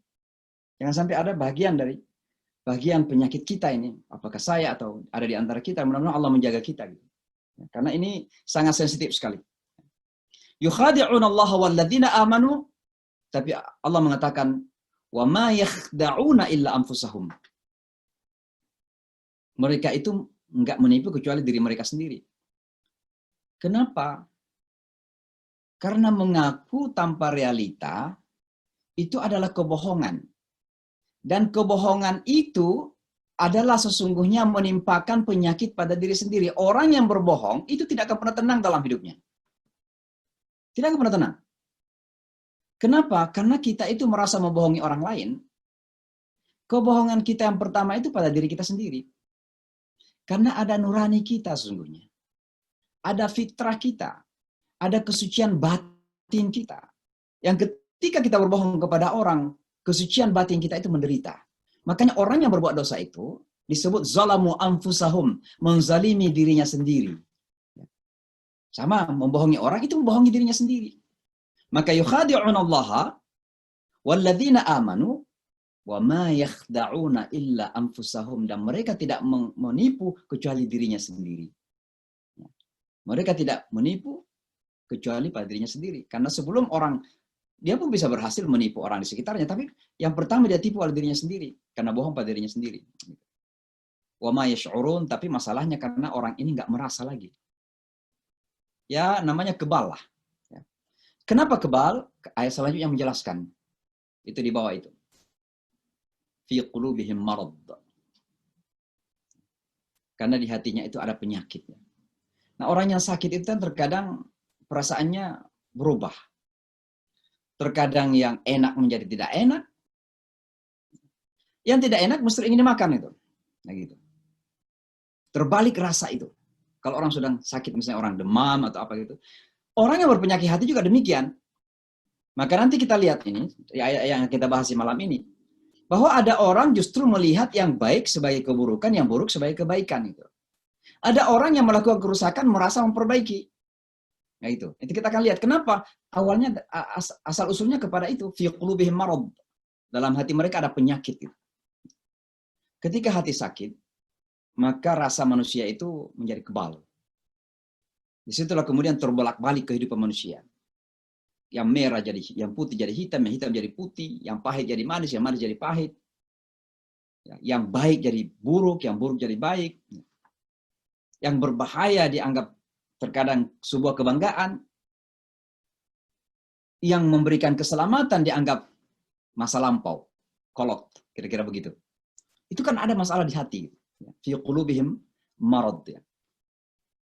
Jangan sampai ada bagian penyakit kita ini. Apakah saya atau ada di antara kita. Mudah-mudahan Allah menjaga kita. Gitu. Karena ini sangat sensitif sekali. Yukhadi'un Allah walladzina amanu. Tapi Allah mengatakan, wa ma yakhda'una illa anfusahum. Mereka itu enggak menipu kecuali diri mereka sendiri. Kenapa? Karena mengaku tanpa realita itu adalah kebohongan. Dan kebohongan itu adalah sesungguhnya menimpakan penyakit pada diri sendiri. Orang yang berbohong itu tidak akan pernah tenang dalam hidupnya. Tidak akan pernah tenang. Kenapa? Karena kita itu merasa membohongi orang lain. Kebohongan kita yang pertama itu pada diri kita sendiri. Karena ada nurani kita sesungguhnya. Ada fitrah kita. Ada kesucian batin kita. Yang ketika kita berbohong kepada orang, kesucian batin kita itu menderita. Makanya orang yang berbuat dosa itu disebut zalamu anfusahum, menzalimi dirinya sendiri. Sama, membohongi orang itu membohongi dirinya sendiri. Maka yukhadi'un Allah walladzina amanu wa ma yakhda'una illa anfusahum, dan mereka tidak menipu kecuali dirinya sendiri. Mereka tidak menipu kecuali pada dirinya sendiri. Karena sebelum orang, dia pun bisa berhasil menipu orang di sekitarnya, tapi yang pertama dia tipu oleh dirinya sendiri, karena bohong pada dirinya sendiri. Wa ma yash'urun, tapi masalahnya karena orang ini nggak merasa lagi. Ya, namanya kebal lah. Kenapa kebal? Ayat selanjutnya menjelaskan. Itu di bawah itu. Fi qulubihim marad. Karena di hatinya itu ada penyakitnya. Nah, orang yang sakit itu kan terkadang perasaannya berubah. Terkadang yang enak menjadi tidak enak. Yang tidak enak mesti ingin dimakan itu. Nah, gitu. Terbalik rasa itu. Kalau orang sedang sakit, misalnya orang demam atau apa gitu. Orang yang berpenyakit hati juga demikian. Maka nanti kita lihat ini, yang kita bahas di malam ini. Bahwa ada orang justru melihat yang baik sebagai keburukan, yang buruk sebagai kebaikan. Itu. Ada orang yang melakukan kerusakan merasa memperbaiki. Nah itu kita akan lihat. Kenapa? Awalnya asal usulnya kepada itu. Fi qulubihim marad. Dalam hati mereka ada penyakit. Gitu. Ketika hati sakit, maka rasa manusia itu menjadi kebal. Disitulah kemudian terbolak-balik kehidupan manusia. Yang merah jadi, yang putih jadi hitam, yang hitam jadi putih, yang pahit jadi manis, yang manis jadi pahit. Yang baik jadi buruk, yang buruk jadi baik. Yang berbahaya dianggap terkadang sebuah kebanggaan. Yang memberikan keselamatan dianggap masa lampau. Kolot, kira-kira begitu. Itu kan ada masalah di hati. Fi qulubihim marad.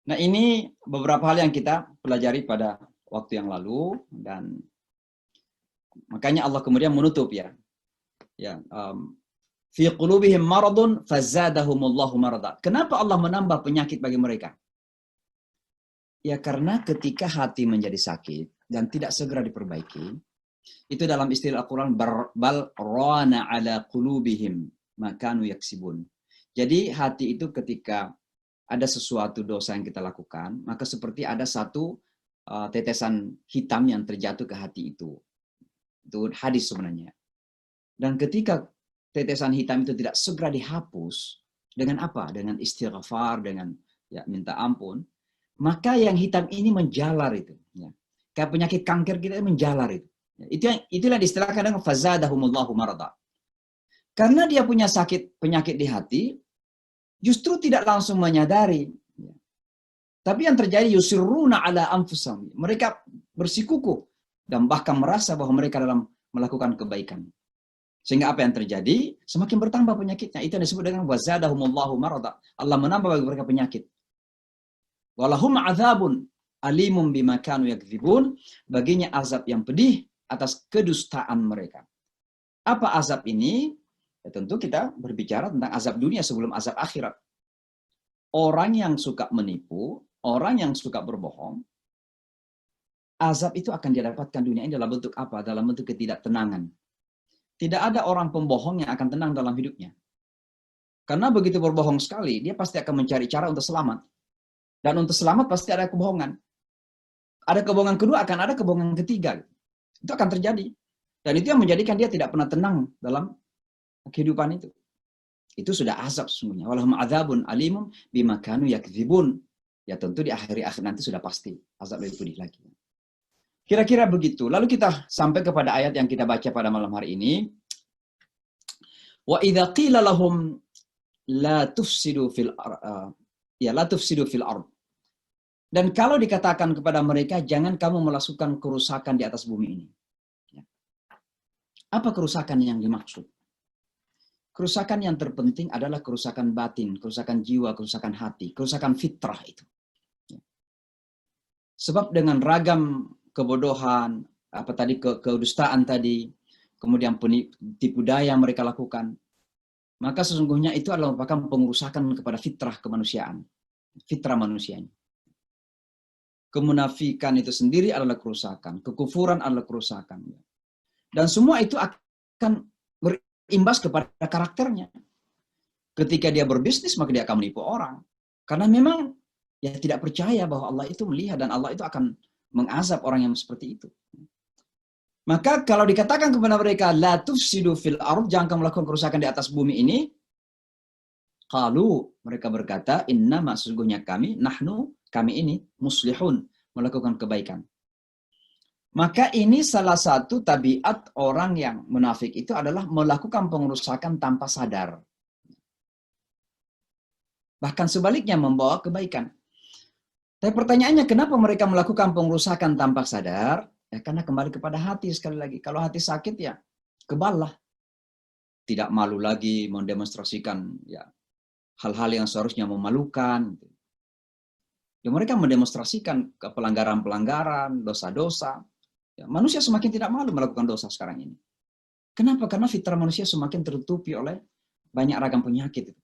Nah, ini beberapa hal yang kita pelajari pada waktu yang lalu, dan makanya Allah kemudian menutup fi qulubihim maradun fazadahumullahu marada. Kenapa Allah menambah penyakit bagi mereka? Ya karena ketika hati menjadi sakit dan tidak segera diperbaiki, itu dalam istilah Al-Quran bal rana ala qulubihim makanu yaksibun. Jadi hati itu ketika ada sesuatu dosa yang kita lakukan, maka seperti ada satu tetesan hitam yang terjatuh ke hati itu. Itu hadis sebenarnya. Dan ketika tetesan hitam itu tidak segera dihapus, dengan apa? Dengan istighfar, dengan minta ampun, maka yang hitam ini menjalar itu. Kayak penyakit kanker kita menjalar itu. Itulah diistilahkan dengan fazadahumullahu marada. Karena dia punya penyakit di hati, justru tidak langsung menyadari. Tapi yang terjadi yusirruna ala anfusahum. Mereka bersikukuh dan bahkan merasa bahwa mereka dalam melakukan kebaikan. Sehingga apa yang terjadi? Semakin bertambah penyakitnya. Itu yang disebut dengan wazadahumullahu marada. Allah menambah bagi mereka penyakit. Walahum azabun alimum bima kanu yakdzibun. Baginya azab yang pedih atas kedustaan mereka. Apa azab ini? Ya, tentu kita berbicara tentang azab dunia sebelum azab akhirat. Orang yang suka menipu, orang yang suka berbohong, azab itu akan didapatkan dunia ini dalam bentuk apa? Dalam bentuk ketidaktenangan. Tidak ada orang pembohong yang akan tenang dalam hidupnya. Karena begitu berbohong sekali, dia pasti akan mencari cara untuk selamat. Dan untuk selamat pasti ada kebohongan. Ada kebohongan kedua, akan ada kebohongan ketiga. Itu akan terjadi. Dan itu yang menjadikan dia tidak pernah tenang dalam kehidupan itu. Itu sudah azab sesungguhnya. Walahum adzabun alimum bima kanu yakdzibun. Ya tentu di akhir nanti sudah pasti azab lebih pedih lagi. Kira-kira begitu. Lalu kita sampai kepada ayat yang kita baca pada malam hari ini. Wa idza qila lahum la tufsidu fil ard. Dan kalau dikatakan kepada mereka jangan kamu melakukan kerusakan di atas bumi ini. Apa kerusakan yang dimaksud? Kerusakan yang terpenting adalah kerusakan batin, kerusakan jiwa, kerusakan hati, kerusakan fitrah itu. Sebab dengan ragam kebodohan, kedustaan tadi, kemudian tipu daya mereka lakukan, maka sesungguhnya itu adalah merupakan pengerusakan kepada fitrah kemanusiaan, fitrah manusianya. Kemunafikan itu sendiri adalah kerusakan, kekufuran adalah kerusakan. Dan semua itu akan berimbas kepada karakternya. Ketika dia berbisnis, maka dia akan menipu orang. Karena memang tidak percaya bahwa Allah itu melihat dan Allah itu akan mengazab orang yang seperti itu. Maka kalau dikatakan kepada mereka, la tufsidu fil ard, jangan kamu melakukan kerusakan di atas bumi ini, qalu, mereka berkata, inna sesungguhnya kami ini muslihun, melakukan kebaikan. Maka ini salah satu tabiat orang yang munafik itu adalah melakukan pengerusakan tanpa sadar. Bahkan sebaliknya membawa kebaikan. Tapi pertanyaannya kenapa mereka melakukan pengerusakan tanpa sadar? Ya karena kembali kepada hati sekali lagi. Kalau hati sakit ya keballah, tidak malu lagi mendemonstrasikan ya hal-hal yang seharusnya memalukan. Ya, mereka mendemonstrasikan ke pelanggaran-pelanggaran, dosa-dosa. Ya, manusia semakin tidak malu melakukan dosa sekarang ini. Kenapa? Karena fitrah manusia semakin tertutupi oleh banyak ragam penyakit.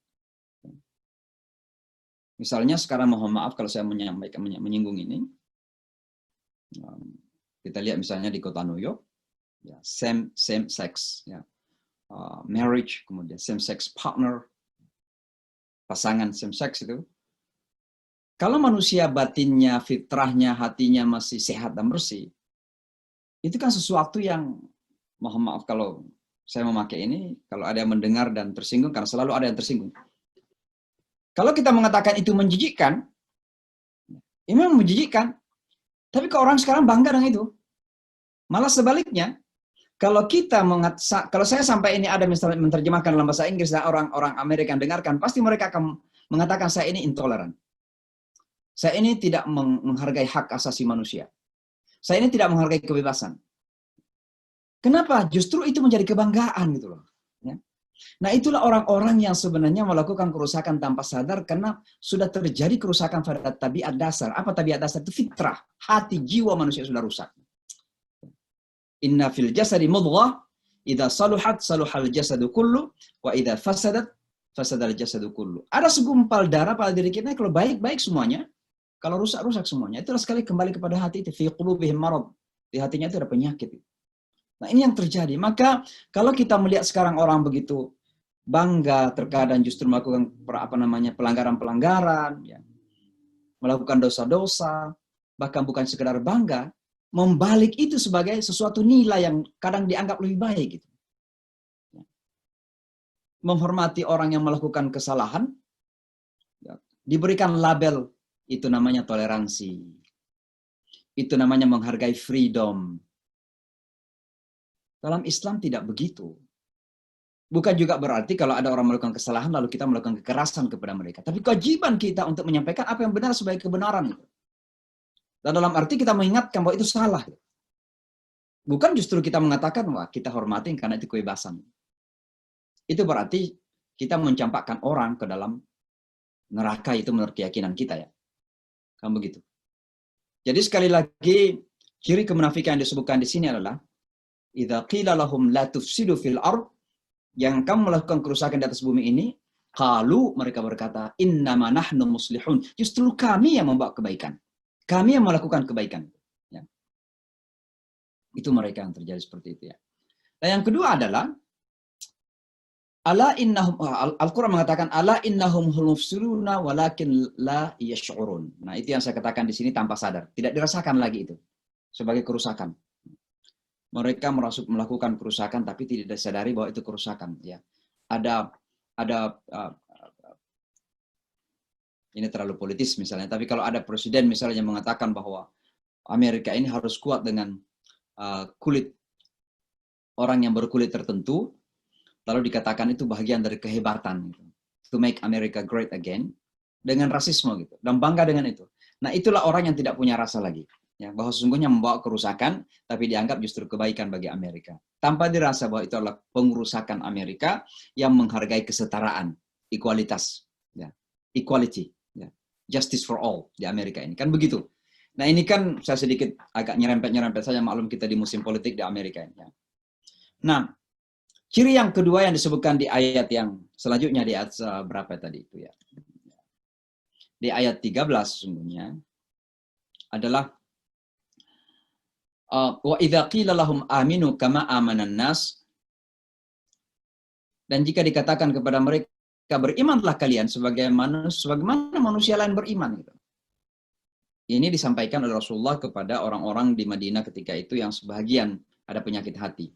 Misalnya sekarang mohon maaf kalau saya menyinggung ini. Kita lihat misalnya di kota New York, ya, same sex, ya, marriage, kemudian same sex partner, pasangan same sex itu. Kalau manusia batinnya, fitrahnya, hatinya masih sehat dan bersih, itu kan sesuatu yang, mohon maaf kalau saya memakai ini, kalau ada yang mendengar dan tersinggung, karena selalu ada yang tersinggung. Kalau kita mengatakan itu menjijikkan, ini memang menjijikkan, tapi ke orang sekarang bangga dengan itu. Malah sebaliknya, kalau saya sampai ini ada misalnya menerjemahkan dalam bahasa Inggris dan orang-orang Amerika yang dengarkan, pasti mereka akan mengatakan saya ini intoleran. Saya ini tidak menghargai hak asasi manusia. Saya ini tidak menghargai kebebasan. Kenapa? Justru itu menjadi kebanggaan gitu loh. Ya. Nah itulah orang-orang yang sebenarnya melakukan kerusakan tanpa sadar karena sudah terjadi kerusakan pada tabiat dasar. Apa tabiat dasar? Itu fitrah. Hati, jiwa manusia sudah rusak. Inna fil jasadi mudghah, idza saluhat saluhal jasadu kullu, wa idza fasadat fasadal jasadu kullu. Ada segumpal darah pada diri kita kalau baik-baik semuanya, kalau rusak-rusak semuanya. Itulah sekali kembali kepada hati itu, fi qulubihim marad. Di hatinya itu ada penyakit. Nah, ini yang terjadi. Maka kalau kita melihat sekarang orang begitu bangga terkadang justru melakukan pelanggaran-pelanggaran, ya, melakukan dosa-dosa, bahkan bukan sekedar bangga, membalik itu sebagai sesuatu nilai yang kadang dianggap lebih baik. Gitu. Menghormati orang yang melakukan kesalahan, ya, diberikan label, itu namanya toleransi. Itu namanya menghargai freedom. Dalam Islam tidak begitu. Bukan juga berarti kalau ada orang melakukan kesalahan lalu kita melakukan kekerasan kepada mereka. Tapi kewajiban kita untuk menyampaikan apa yang benar sebagai kebenaran. Dan dalam arti kita mengingatkan bahwa itu salah. Bukan justru kita mengatakan, wah kita hormatin karena itu kebebasan. Itu berarti kita mencampakkan orang ke dalam neraka, itu menurut keyakinan kita ya. Kan begitu. Jadi sekali lagi, ciri kemunafikan yang disebutkan di sini adalah idza qila lahum la tufsidu fil ard, yang kamu melakukan kerusakan di atas bumi ini, qalu, mereka berkata, innama nahnu muslihun, justru kami yang membawa kebaikan. Kami yang melakukan kebaikan. Ya. Itu mereka yang terjadi seperti itu ya. Dan yang kedua adalah ala innahum, Al-Quran mengatakan ala innahum mufsiruna walakin la yash'urun. Nah, itu yang saya katakan di sini tanpa sadar, tidak dirasakan lagi itu sebagai kerusakan. Mereka melakukan kerusakan tapi tidak disadari bahwa itu kerusakan ya. Ada ini terlalu politis misalnya, tapi kalau ada presiden misalnya mengatakan bahwa Amerika ini harus kuat dengan kulit orang yang berkulit tertentu, lalu dikatakan itu bagian dari kehebatan gitu. To make America great again, dengan rasisme gitu, dan bangga dengan itu. Nah, itulah orang yang tidak punya rasa lagi. Ya, bahwa sesungguhnya membawa kerusakan, tapi dianggap justru kebaikan bagi Amerika. Tanpa dirasa bahwa itu adalah pengerusakan Amerika yang menghargai kesetaraan, equalitas, ya, equality, ya, justice for all di Amerika ini. Kan begitu. Nah ini kan saya sedikit agak nyerempet-nyerempet saja, maklum kita di musim politik di Amerika ini. Ya. Nah, ciri yang kedua yang disebutkan di ayat yang selanjutnya, di ayat berapa tadi itu ya. Di ayat 13 sesungguhnya adalah wa idza qila lahum aminu kama amanan nas, dan jika dikatakan kepada mereka berimanlah kalian sebagaimana manusia lain beriman gitu. Ini disampaikan oleh Rasulullah kepada orang-orang di Madinah ketika itu yang sebahagian ada penyakit hati.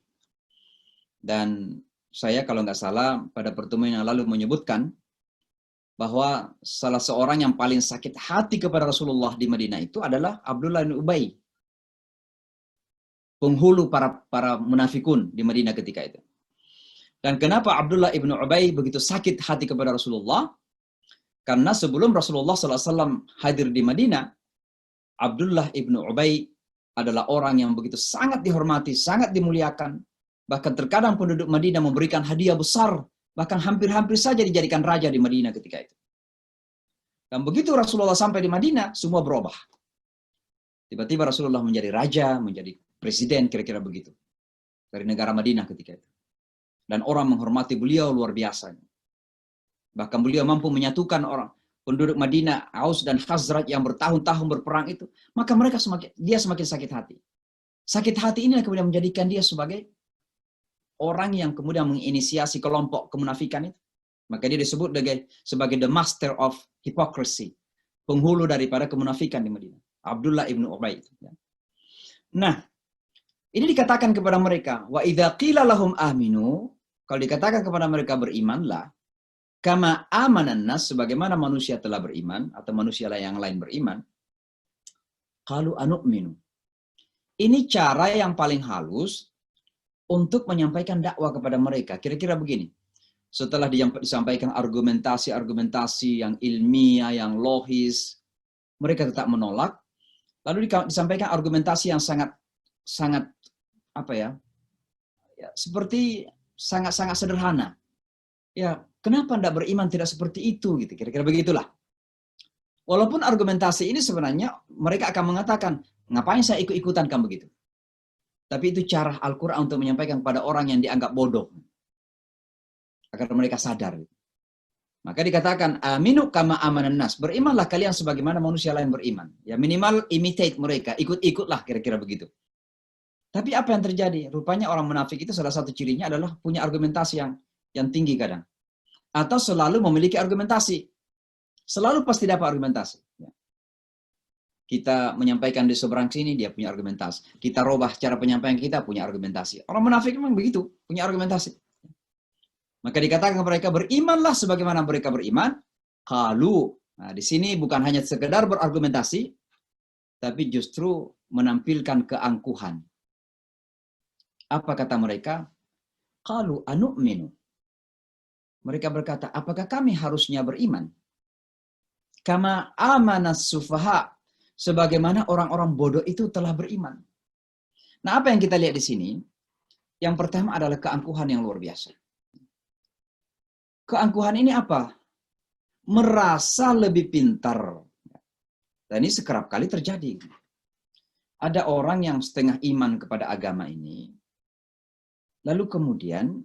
Dan saya kalau nggak salah pada pertemuan yang lalu menyebutkan bahwa salah seorang yang paling sakit hati kepada Rasulullah di Madinah itu adalah Abdullah bin Ubay, penghulu para munafikun di Madinah ketika itu. Dan kenapa Abdullah ibn Ubay begitu sakit hati kepada Rasulullah? Karena sebelum Rasulullah SAW hadir di Madinah, Abdullah ibn Ubay adalah orang yang begitu sangat dihormati, sangat dimuliakan, Bahkan terkadang penduduk Madinah memberikan hadiah besar, bahkan hampir-hampir saja dijadikan raja di Madinah ketika itu. Dan begitu Rasulullah sampai di Madinah, semua berubah. Tiba-tiba Rasulullah menjadi raja, menjadi presiden, kira-kira begitu. Dari negara Madinah ketika itu. Dan orang menghormati beliau luar biasa. Bahkan beliau mampu menyatukan orang penduduk Madinah, Aus dan Khazraj yang bertahun-tahun berperang itu. Maka dia semakin sakit hati. Sakit hati ini kemudian menjadikan dia sebagai orang yang kemudian menginisiasi kelompok kemunafikan itu. Maka dia disebut sebagai the master of hypocrisy. Penghulu daripada kemunafikan di Madinah. Abdullah ibnu Ubay. Nah, ini dikatakan kepada mereka, wa idza qila lahum aminu, kalau dikatakan kepada mereka berimanlah, kama amanan nas, sebagaimana manusia telah beriman atau manusia yang lain beriman, qalu anu'minu. Ini cara yang paling halus untuk menyampaikan dakwah kepada mereka. Kira-kira begini. Setelah disampaikan argumentasi yang ilmiah, yang logis, mereka tetap menolak. Lalu disampaikan argumentasi yang sangat seperti sangat sederhana. Ya, kenapa tidak beriman tidak seperti itu gitu. Kira-kira begitulah. Walaupun argumentasi ini sebenarnya mereka akan mengatakan, ngapain saya ikut-ikutan kan begitu. Tapi itu cara Al-Quran untuk menyampaikan kepada orang yang dianggap bodoh. Agar mereka sadar. Maka dikatakan, aminu kama amanan nas. Berimanlah kalian sebagaimana manusia lain beriman. Ya minimal imitate mereka. Ikut-ikutlah kira-kira begitu. Tapi apa yang terjadi? Rupanya orang munafik itu salah satu cirinya adalah punya argumentasi yang tinggi kadang. Atau selalu memiliki argumentasi. Selalu pasti dapat argumentasi. Kita menyampaikan di seberang sini, dia punya argumentasi. Kita robah cara penyampaian kita, punya argumentasi. Orang munafik memang begitu, punya argumentasi. Maka dikatakan kepada mereka, berimanlah sebagaimana mereka beriman. Kalau, nah di sini bukan hanya sekedar berargumentasi, tapi justru menampilkan keangkuhan. Apa kata mereka? Qalu anu'minu. Mereka berkata, apakah kami harusnya beriman? Kama amanas sufaha. Sebagaimana orang-orang bodoh itu telah beriman. Nah, apa yang kita lihat di sini? Yang pertama adalah keangkuhan yang luar biasa. Keangkuhan ini apa? Merasa lebih pintar. Dan ini sekerap kali terjadi. Ada orang yang setengah iman kepada agama ini. Lalu kemudian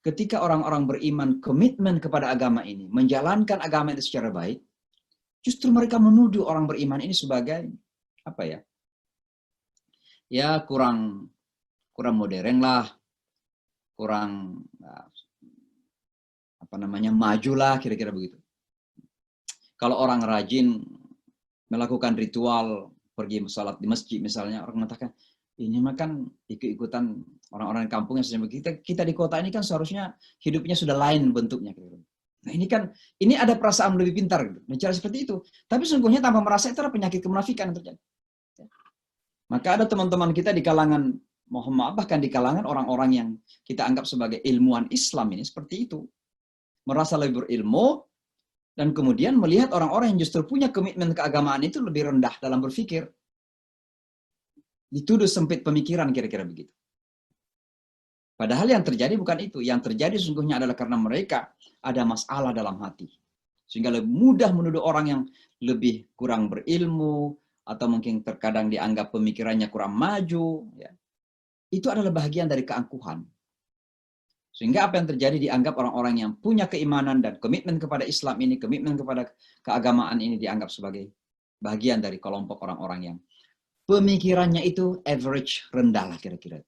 ketika orang-orang beriman komitmen kepada agama ini, menjalankan agama itu secara baik, justru mereka menuduh orang beriman ini sebagai apa ya? Ya kurang modern lah, kurang maju lah, kira-kira begitu. Kalau orang rajin melakukan ritual pergi salat di masjid misalnya, orang mengatakan ini mah kan ikut-ikutan orang-orang di kampung yang kita di kota ini kan seharusnya hidupnya sudah lain bentuknya. Nah ini ada perasaan lebih pintar gitu, bicara seperti itu. Tapi sungguhnya tanpa merasa itu adalah penyakit kemunafikan yang terjadi. Maka ada teman-teman kita di kalangan, mohon maaf bahkan di kalangan orang-orang yang kita anggap sebagai ilmuwan Islam ini seperti itu. Merasa lebih berilmu dan kemudian melihat orang-orang yang justru punya komitmen keagamaan itu lebih rendah dalam berpikir. Dituduh sempit pemikiran kira-kira begitu. Padahal yang terjadi bukan itu. Yang terjadi sesungguhnya adalah karena mereka ada masalah dalam hati. Sehingga lebih mudah menuduh orang yang lebih kurang berilmu, atau mungkin terkadang dianggap pemikirannya kurang maju. Ya. Itu adalah bagian dari keangkuhan. Sehingga apa yang terjadi dianggap orang-orang yang punya keimanan dan komitmen kepada Islam ini, komitmen kepada keagamaan ini dianggap sebagai bagian dari kelompok orang-orang yang pemikirannya itu average, rendah lah kira-kira.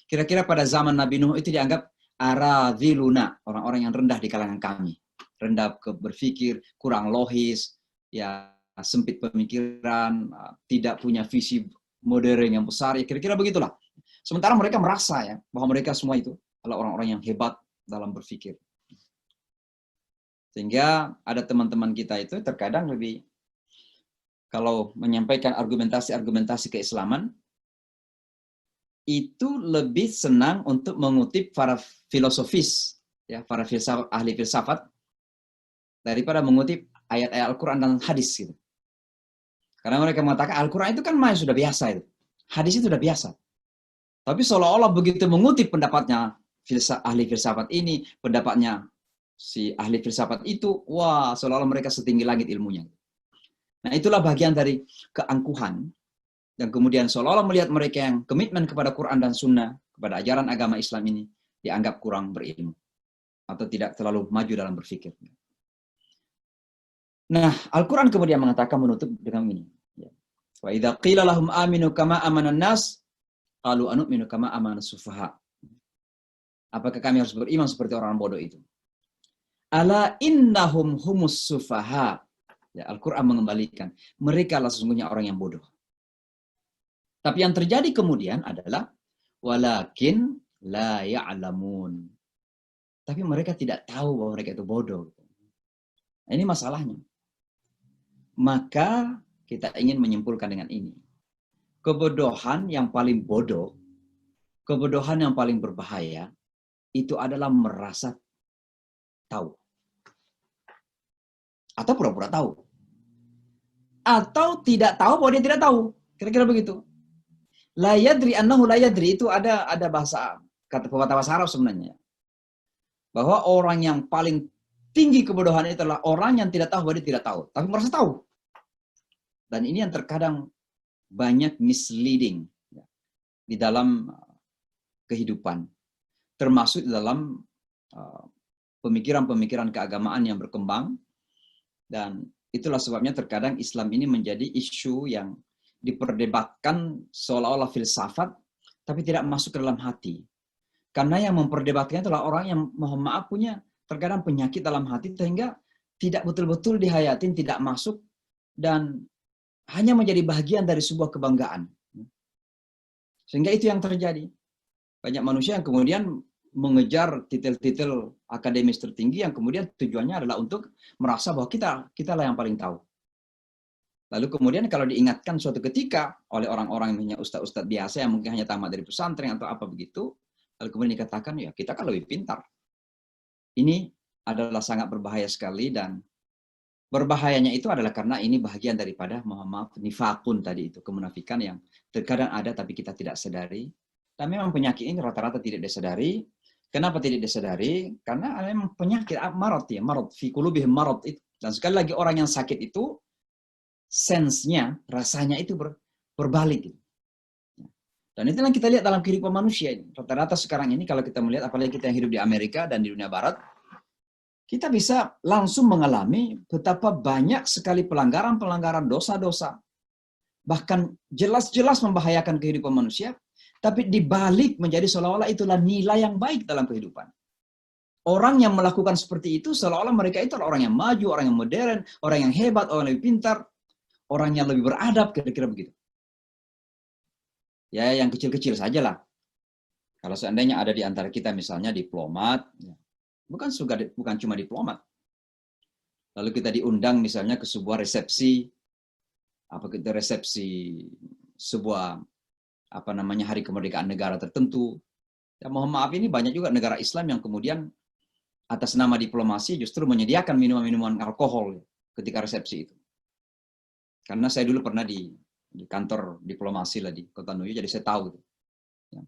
Kira-kira pada zaman Nabi Nuh itu dianggap aradhiluna, orang-orang yang rendah di kalangan kami. Rendah berpikir, kurang logis, ya sempit pemikiran, tidak punya visi modern yang besar, ya kira-kira begitulah. Sementara mereka merasa ya bahwa mereka semua itu adalah orang-orang yang hebat dalam berpikir. Sehingga ada teman-teman kita itu terkadang lebih, kalau menyampaikan argumentasi keislaman, itu lebih senang untuk mengutip para filosofis, ya, para ahli filsafat, daripada mengutip ayat-ayat Al-Quran dan hadis. Gitu. Karena mereka mengatakan Al-Quran itu kan sudah biasa. Itu. Hadis itu sudah biasa. Tapi seolah-olah begitu mengutip pendapatnya ahli filsafat ini, pendapatnya si ahli filsafat itu, wah, seolah-olah mereka setinggi langit ilmunya. Nah, itulah bagian dari keangkuhan, dan kemudian seolah-olah melihat mereka yang komitmen kepada Quran dan Sunnah, kepada ajaran agama Islam ini, dianggap kurang berilmu, atau tidak terlalu maju dalam berpikir. Nah, Al-Quran kemudian mengatakan, menutup dengan ini. Wa idza qila lahum aminu kama amanan nas, qalu anu'minu kama amanas sufaha. Apakah kami harus beriman seperti orang bodoh itu? Ala innahum humus sufaha. Ya, Al-Quran mengembalikan, mereka lah sesungguhnya orang yang bodoh. Tapi yang terjadi kemudian adalah, walakin la ya'lamun. Tapi mereka tidak tahu bahwa mereka itu bodoh. Nah, ini masalahnya. Maka kita ingin menyimpulkan dengan ini. Kebodohan yang paling bodoh, kebodohan yang paling berbahaya, itu adalah merasa tahu. Atau pura-pura tahu. Atau tidak tahu bahwa dia tidak tahu. Kira-kira begitu. La yadri annahu la yadri, itu ada bahasa, kata pepatah bahasa Arab sebenarnya. Bahwa orang yang paling tinggi kebodohan itu adalah orang yang tidak tahu bahwa dia tidak tahu, tapi merasa tahu. Dan ini yang terkadang banyak misleading di dalam kehidupan. Termasuk di dalam pemikiran-pemikiran keagamaan yang berkembang. Dan itulah sebabnya terkadang Islam ini menjadi isu yang diperdebatkan seolah-olah filsafat, tapi tidak masuk ke dalam hati. Karena yang memperdebatkannya adalah orang yang, mohon maaf, punya terkadang penyakit dalam hati, sehingga tidak betul-betul dihayatin, tidak masuk, dan hanya menjadi bagian dari sebuah kebanggaan. Sehingga itu yang terjadi. Banyak manusia yang kemudian mengejar titel-titel akademis tertinggi yang kemudian tujuannya adalah untuk merasa bahwa kita lah yang paling tahu. Lalu kemudian kalau diingatkan suatu ketika oleh orang-orang yang hanya ustadz-ustadz biasa yang mungkin hanya tamat dari pesantren atau apa begitu, lalu kemudian dikatakan, ya kita kan lebih pintar. Ini adalah sangat berbahaya sekali, dan berbahayanya itu adalah karena ini bagian daripada, mohon maaf, nifakun tadi itu, kemunafikan yang terkadang ada tapi kita tidak sadari. Dan memang penyakit ini rata-rata tidak disadari. Kenapa tidak disadari? Karena memang penyakit marad ya, marad fi qulubihim marad itu. Dan sekali lagi orang yang sakit itu sense-nya, rasanya itu berbalik. Dan itulah kita lihat dalam kehidupan manusia ini. Rata-rata sekarang ini kalau kita melihat, apalagi kita yang hidup di Amerika dan di dunia barat, kita bisa langsung mengalami betapa banyak sekali pelanggaran-pelanggaran, dosa-dosa. Bahkan jelas-jelas membahayakan kehidupan manusia, tapi dibalik menjadi seolah-olah itulah nilai yang baik dalam kehidupan. Orang yang melakukan seperti itu seolah-olah mereka itu adalah orang yang maju, orang yang modern, orang yang hebat, orang yang lebih pintar, orang yang lebih beradab, kira-kira begitu. Ya, yang kecil-kecil sajalah. Kalau seandainya ada di antara kita misalnya diplomat, bukan cuma diplomat. Lalu kita diundang misalnya ke sebuah resepsi, sebuah hari kemerdekaan negara tertentu. Ya, mohon maaf, ini banyak juga negara Islam yang kemudian atas nama diplomasi justru menyediakan minuman-minuman alkohol ketika resepsi itu. Karena saya dulu pernah di kantor diplomasi lah di Kota New York, jadi saya tahu. Ya.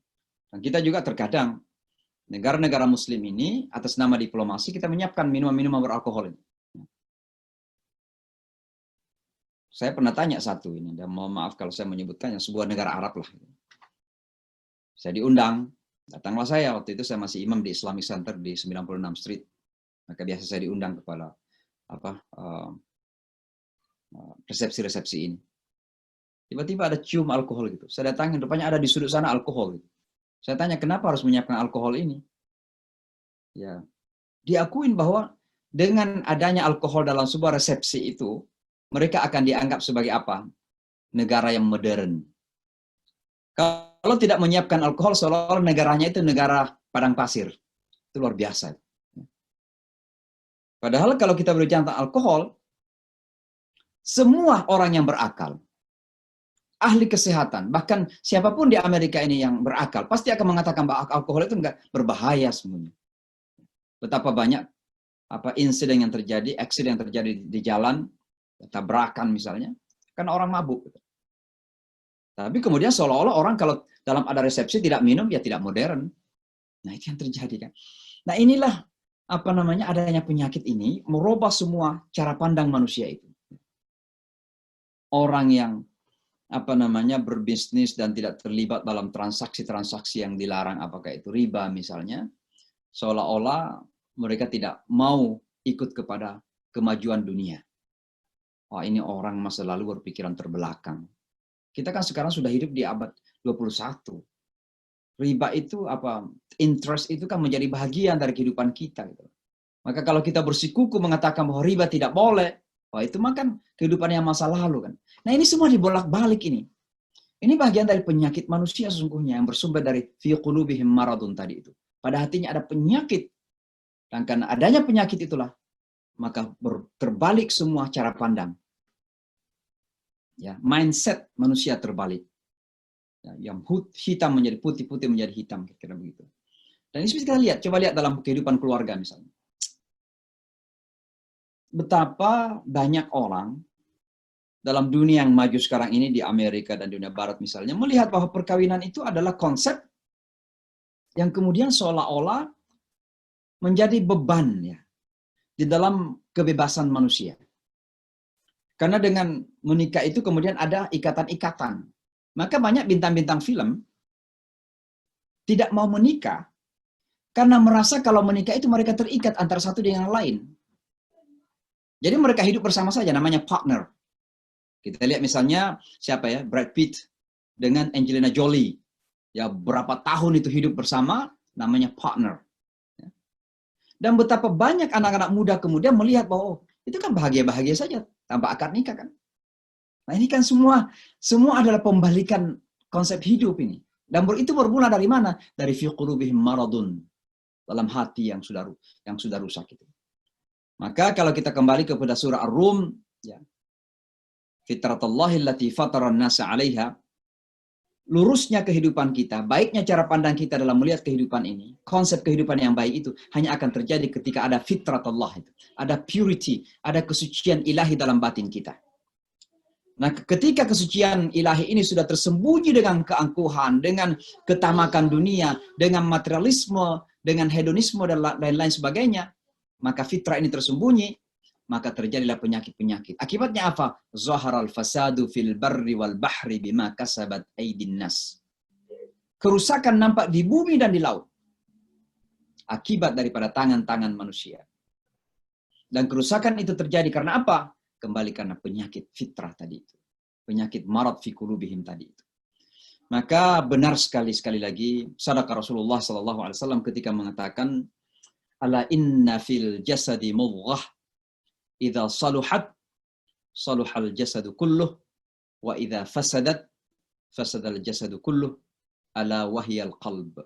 Dan kita juga terkadang negara-negara Muslim ini atas nama diplomasi kita menyiapkan minuman-minuman beralkohol ini. Saya pernah tanya satu ini, dan mohon maaf kalau saya menyebutkannya, sebuah negara Arab lah. Saya diundang, datanglah saya, waktu itu saya masih imam di Islamic Center di 96 Street. Maka biasa saya diundang kepada resepsi-resepsi ini. Tiba-tiba ada cium alkohol gitu. Saya datangin, rupanya ada di sudut sana alkohol. Gitu. Saya tanya, kenapa harus menyiapkan alkohol ini? Ya, diakuin bahwa dengan adanya alkohol dalam sebuah resepsi itu, mereka akan dianggap sebagai apa? Negara yang modern. Kalau tidak menyiapkan alkohol, seolah-olah negaranya itu negara padang pasir. Itu luar biasa. Padahal kalau kita berbicara tentang alkohol, semua orang yang berakal, ahli kesehatan, bahkan siapapun di Amerika ini yang berakal, pasti akan mengatakan bahwa alkohol itu enggak berbahaya semuanya. Betapa banyak insiden yang terjadi, aksiden yang terjadi di jalan, tabrakan misalnya, karena orang mabuk. Tapi kemudian seolah-olah orang kalau dalam ada resepsi tidak minum, ya tidak modern. Nah, itu yang terjadi kan. Nah, inilah apa namanya adanya penyakit ini merubah semua cara pandang manusia itu. Orang yang apa namanya berbisnis dan tidak terlibat dalam transaksi-transaksi yang dilarang, apakah itu riba misalnya, seolah-olah mereka tidak mau ikut kepada kemajuan dunia. Wah, ini orang masa lalu berpikiran terbelakang. Kita kan sekarang sudah hidup di abad 21. Riba itu apa? Interest itu kan menjadi bagian dari kehidupan kita. Gitu. Maka kalau kita bersikuku mengatakan bahwa riba tidak boleh, wah itu makan kehidupan yang masa lalu kan. Nah ini semua dibolak-balik ini. Ini bagian dari penyakit manusia sesungguhnya yang bersumber dari fi qulubihim maradun tadi itu. Pada hatinya ada penyakit. Dan karena adanya penyakit itulah, maka terbalik semua cara pandang. Ya, mindset manusia terbalik. Ya, yang hitam menjadi putih, putih menjadi hitam, kira-kira begitu. Dan ini kita lihat, coba lihat dalam kehidupan keluarga misalnya. Betapa banyak orang dalam dunia yang maju sekarang ini di Amerika dan dunia Barat misalnya, melihat bahwa perkawinan itu adalah konsep yang kemudian seolah-olah menjadi beban ya di dalam kebebasan manusia. Karena dengan menikah itu kemudian ada ikatan-ikatan. Maka banyak bintang-bintang film tidak mau menikah karena merasa kalau menikah itu mereka terikat antara satu dengan yang lain. Jadi mereka hidup bersama saja, namanya partner. Kita lihat misalnya siapa ya, Brad Pitt dengan Angelina Jolie. Ya berapa tahun itu hidup bersama, namanya partner. Dan betapa banyak anak-anak muda kemudian melihat bahwa oh, itu kan bahagia-bahagia saja tanpa akad nikah kan. Nah ini kan semua adalah pembalikan konsep hidup ini. Dan itu bermula dari mana? Dari fi qulubihim maradun, dalam hati yang sudah rusak itu. Maka kalau kita kembali kepada surah Ar-Rum, ya, fitratallahi allati fatara an-nasa 'alaiha, lurusnya kehidupan kita, baiknya cara pandang kita dalam melihat kehidupan ini, konsep kehidupan yang baik itu hanya akan terjadi ketika ada fitratullah itu, ada purity, ada kesucian ilahi dalam batin kita. Nah, ketika kesucian ilahi ini sudah tersembunyi dengan keangkuhan, dengan ketamakan dunia, dengan materialisme, dengan hedonisme dan lain-lain sebagainya, maka fitrah ini tersembunyi, maka terjadilah penyakit-penyakit. Akibatnya apa? Zaharal fasadu fil barri wal bahri bima kasabat aydin nas. Kerusakan nampak di bumi dan di laut. Akibat daripada tangan-tangan manusia. Dan kerusakan itu terjadi karena apa? Kembali karena penyakit fitrah tadi itu. Penyakit marad fi qulubihim tadi itu. Maka benar sekali lagi sadaqah Rasulullah SAW ketika mengatakan ala inna fil jasadi mudghah idza saluhat saluhal jasadu kulluh wa idza fasadat fasadal jasadu kulluh ala wahyal qalb.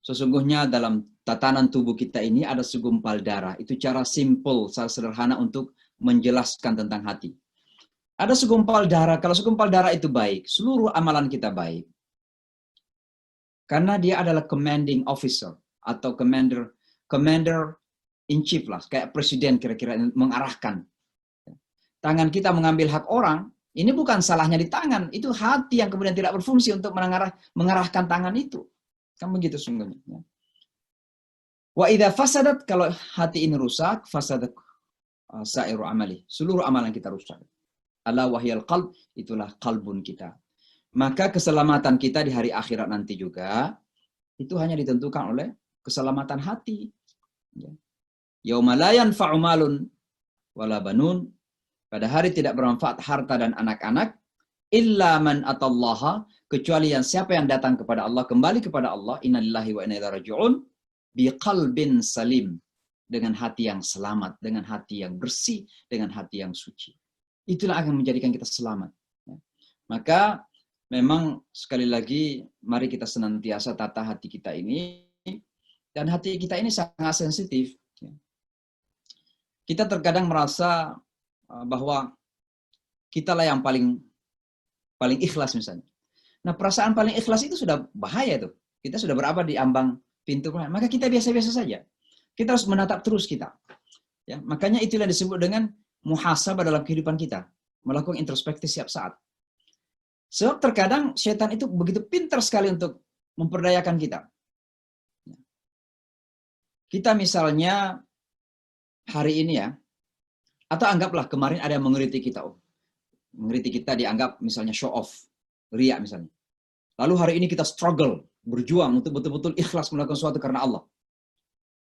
Sesungguhnya dalam tatanan tubuh kita ini ada segumpal darah. Itu cara simple, cara sederhana untuk menjelaskan tentang hati. Ada segumpal darah, kalau segumpal darah itu baik, seluruh amalan kita baik. Karena dia adalah commanding officer atau commander in chief lah, kayak presiden kira-kira mengarahkan. Tangan kita mengambil hak orang, ini bukan salahnya di tangan, itu hati yang kemudian tidak berfungsi untuk mengarahkan tangan itu. Kan begitu sungguhnya. Wa idza fasadat, kalau hati ini rusak, fasadat sa'iru amali, seluruh amalan kita rusak. Ala wahyal qalb, itulah qalbun kita. Maka keselamatan kita di hari akhirat nanti juga itu hanya ditentukan oleh keselamatan hati. Yauma la yanfa'u malun wala banun, pada hari tidak bermanfaat harta dan anak-anak, illa man atallaha, kecuali yang siapa yang datang kepada Allah, kembali kepada Allah, innalillahi wa inna ilaihi raji'un, biqalbin salim, dengan hati yang selamat, dengan hati yang bersih, dengan hati yang suci. Itulah akan menjadikan kita selamat. Maka memang sekali lagi mari kita senantiasa tata hati kita ini, dan hati kita ini sangat sensitif. Kita terkadang merasa bahwa kitalah yang paling ikhlas misalnya. Nah, perasaan paling ikhlas itu sudah bahaya tuh. Kita sudah berada di ambang pintu, maka kita biasa-biasa saja. Kita harus menatap terus kita. Ya, makanya itulah disebut dengan muhasabah dalam kehidupan kita, melakukan introspeksi setiap saat. Sebab terkadang setan itu begitu pintar sekali untuk memperdayakan kita. Kita misalnya hari ini ya, atau anggaplah kemarin ada yang mengkritik kita. Mengkritik kita dianggap misalnya show off, riya misalnya. Lalu hari ini kita struggle, berjuang untuk betul-betul ikhlas melakukan sesuatu karena Allah.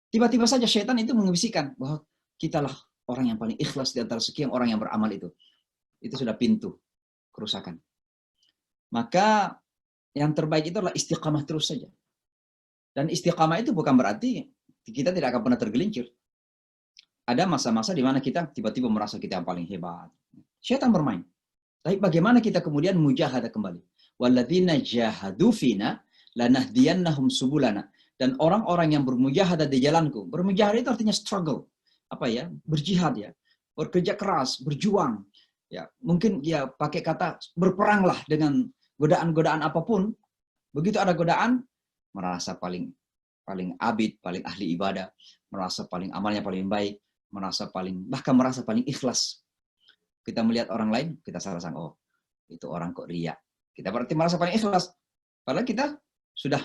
Tiba-tiba saja setan itu membisikkan bahwa kitalah orang yang paling ikhlas di antara sekian orang yang beramal itu. Itu sudah pintu kerusakan. Maka yang terbaik itu adalah istiqamah terus saja. Dan istiqamah itu bukan berarti kita tidak akan pernah tergelincir. Ada masa-masa di mana kita tiba-tiba merasa kita yang paling hebat. Setan bermain. Tapi bagaimana kita kemudian mujahadah kembali? Walladzina jahadu fina lanahdiyannahum subulana. Dan orang-orang yang bermujahadah di jalanku. Bermujahadah itu artinya struggle. Berjihad ya. Bekerja keras, berjuang. Ya, mungkin ya pakai kata berperanglah dengan godaan-godaan apapun. Begitu ada godaan, merasa paling abid, paling ahli ibadah, merasa paling amalnya paling baik, bahkan merasa paling ikhlas. Kita melihat orang lain, kita rasa, oh itu orang kok riya. Kita berarti merasa paling ikhlas. Padahal kita sudah